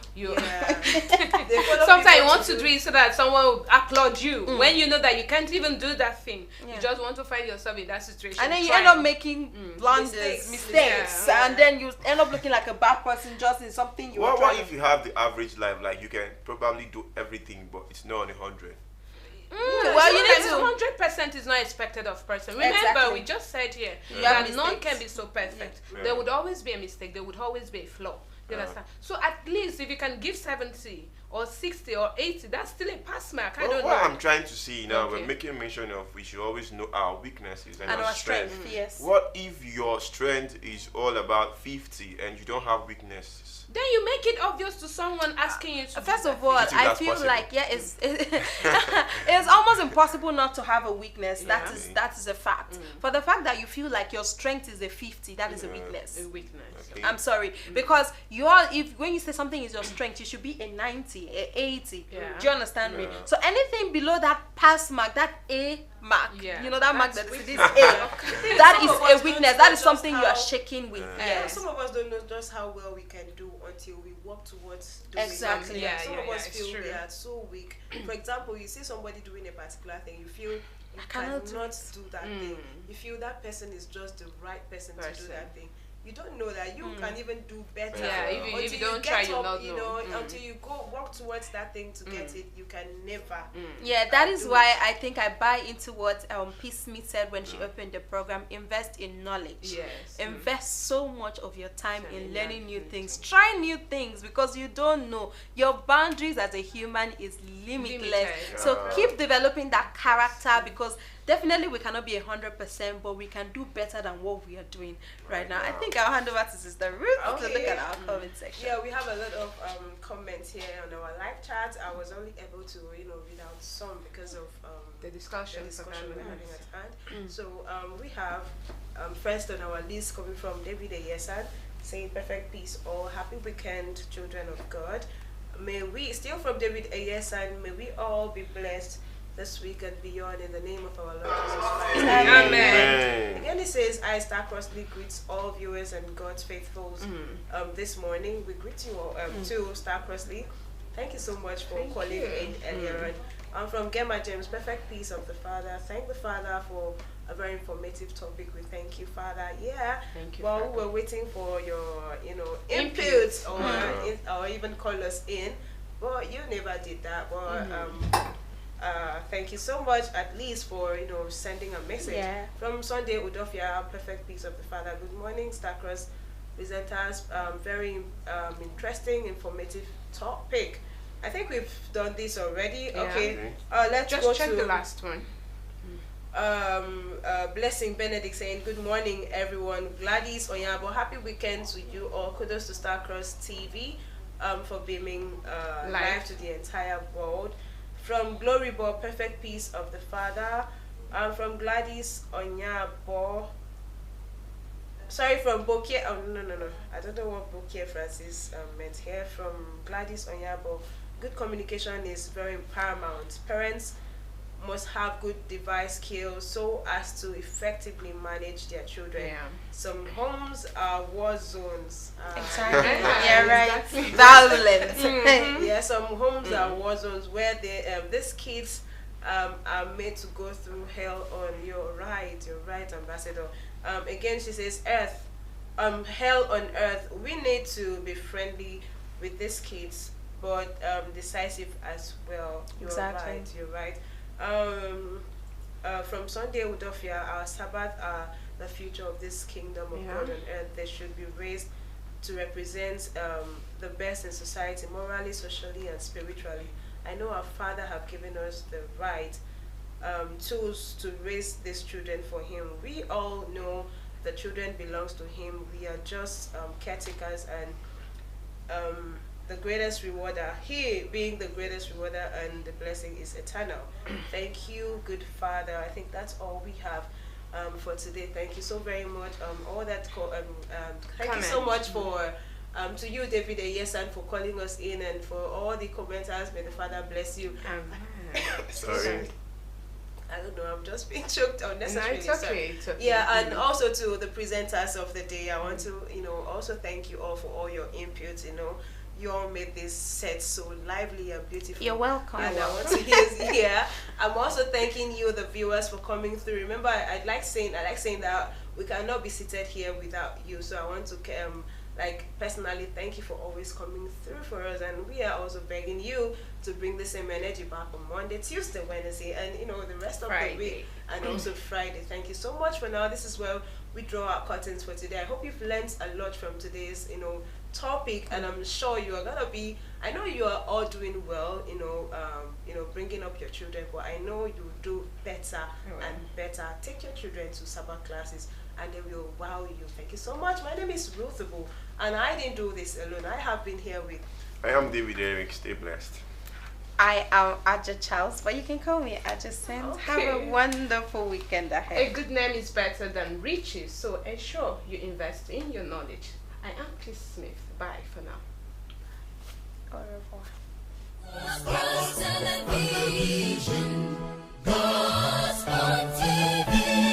Sometimes you want to do it so that someone will applaud you when you know that you can't even do that thing. You just want to find yourself in that situation, and then you end up making blunders, mistakes, and then you end up looking like a bad person just in something you. What if you have the average life? Like you can probably do everything, but it's not on 100. Well, you need to 100% is not expected of person. Remember, we just said here that none can be so perfect. There would always be a mistake. There would always be a flaw. You understand? So at least if you can give 70 or 60 or 80, that's still a pass mark. I don't know. What I'm trying to see now, we're making mention of we should always know our weaknesses and our strength. What if your strength is all about 50 and you don't have weaknesses? Then you make it obvious to someone asking you to. First of all, I feel like it's almost impossible not to have a weakness. That is a fact. For the fact that you feel like your strength is a 50, that is a weakness. Okay. I'm sorry, because when you say something is your strength, you should be a 90, a 80. Do you understand me? So anything below that pass mark, that A mark, that mark that is A, that is a weakness. That is something you are shaking with. Some of us don't know just how well we can do until we work towards doing exactly. Some of us feel we are so weak. For example, you see somebody doing a particular thing, you feel you cannot do that thing. You feel that person is just the right person to do that thing. You don't know that you can even do better. If you don't try, you'll not know. Until you go walk towards that thing to get it, you can never. That is why I think I buy into what P. Smith said when she opened the program. Invest in knowledge. Invest so much of your time in learning new things. Try new things, because you don't know. Your boundaries as a human is limitless. So keep developing that character, because definitely we cannot be 100%, but we can do better than what we are doing right now. I think I'll hand over to Sister Ruth to look at our comment section. Yeah, we have a lot of comments here on our live chat. I was only able to, read out some because of the discussion we're having at hand. So we have first on our list coming from David Ayesan, saying perfect peace or happy weekend, children of God. May we, still from David Ayesan, may we all be blessed this week and beyond in the name of our Lord Jesus Christ. Amen. Again, it says, I, Star Crossley, greets all viewers and God's faithfuls this morning. We greet you all too, Star Crossley. Thank you so much for calling in earlier on. I'm from Gemma James, perfect peace of the Father. Thank the Father for a very informative topic. We thank you, Father. Yeah. Thank you. While we're waiting for your, inputs or even call us in, but you never did that. But thank you so much, at least for sending a message. Yeah. From Sunday Udofia, perfect peace of the Father. Good morning, Starcross presenters. Very interesting, informative topic. I think we've done this already. Yeah. Okay. Let's just go check to the last one. Blessing Benedict saying, good morning everyone. Gladys Onyabo, happy weekend to you all. Kudos to Starcross TV for beaming live to the entire world. From Glory Ball, perfect peace of the Father. From Gladys Onyabo. Sorry, from Bokie. Oh, no. I don't know what Bokie Francis meant here. From Gladys Onyabo. Good communication is very paramount. Parents must have good device skills so as to effectively manage their children. Yeah. Some homes are war zones. Exactly. Yeah, right. Violent. Yeah, some homes are war zones where these kids are made to go through hell on your right, Ambassador. Again, she says, hell on earth. We need to be friendly with these kids, but decisive as well. You're right. From Sunday Udofia, our Sabbath are the future of this kingdom of God on earth. They should be raised to represent the best in society, morally, socially, and spiritually. I know our Father have given us the right tools to raise these children for Him. We all know the children belongs to Him. We are just caretakers and the greatest rewarder. He being the greatest rewarder, and the blessing is eternal. Thank you, good Father. I think that's all we have for today. Thank you so very much. Thank you so much for to you, David Ayesan, for calling us in, and for all the commenters. May the Father bless you. Sorry. I don't know, I'm just being choked unnecessarily. No, it's okay. Yeah, and also to the presenters of the day, I want to, also thank you all for all your inputs. You all made this set so lively and beautiful. You're welcome. And I want to hear. I'm also thanking you, the viewers, for coming through. Remember, I like saying that we cannot be seated here without you. So I want to personally thank you for always coming through for us, and we are also begging you to bring the same energy back on Monday, Tuesday, Wednesday, and the rest of the week, and also Friday. Thank you so much for now. This is where we draw our curtains for today. I hope you've learned a lot from today's topic, and I'm sure you are gonna be. I know you are all doing well, bringing up your children, but I know you do better and better. Take your children to Sabbath classes, and they will wow you. Thank you so much. My name is Ruth Abu, and I didn't do this alone. I have been here with. I am David Eric. Stay blessed. I am Aja Charles, but you can call me Adjacent. Okay. Have a wonderful weekend ahead. A good name is better than riches, so ensure you invest in your knowledge. I am Chris Smith. Bye for now. Au revoir. Gospel Television, Gospel TV.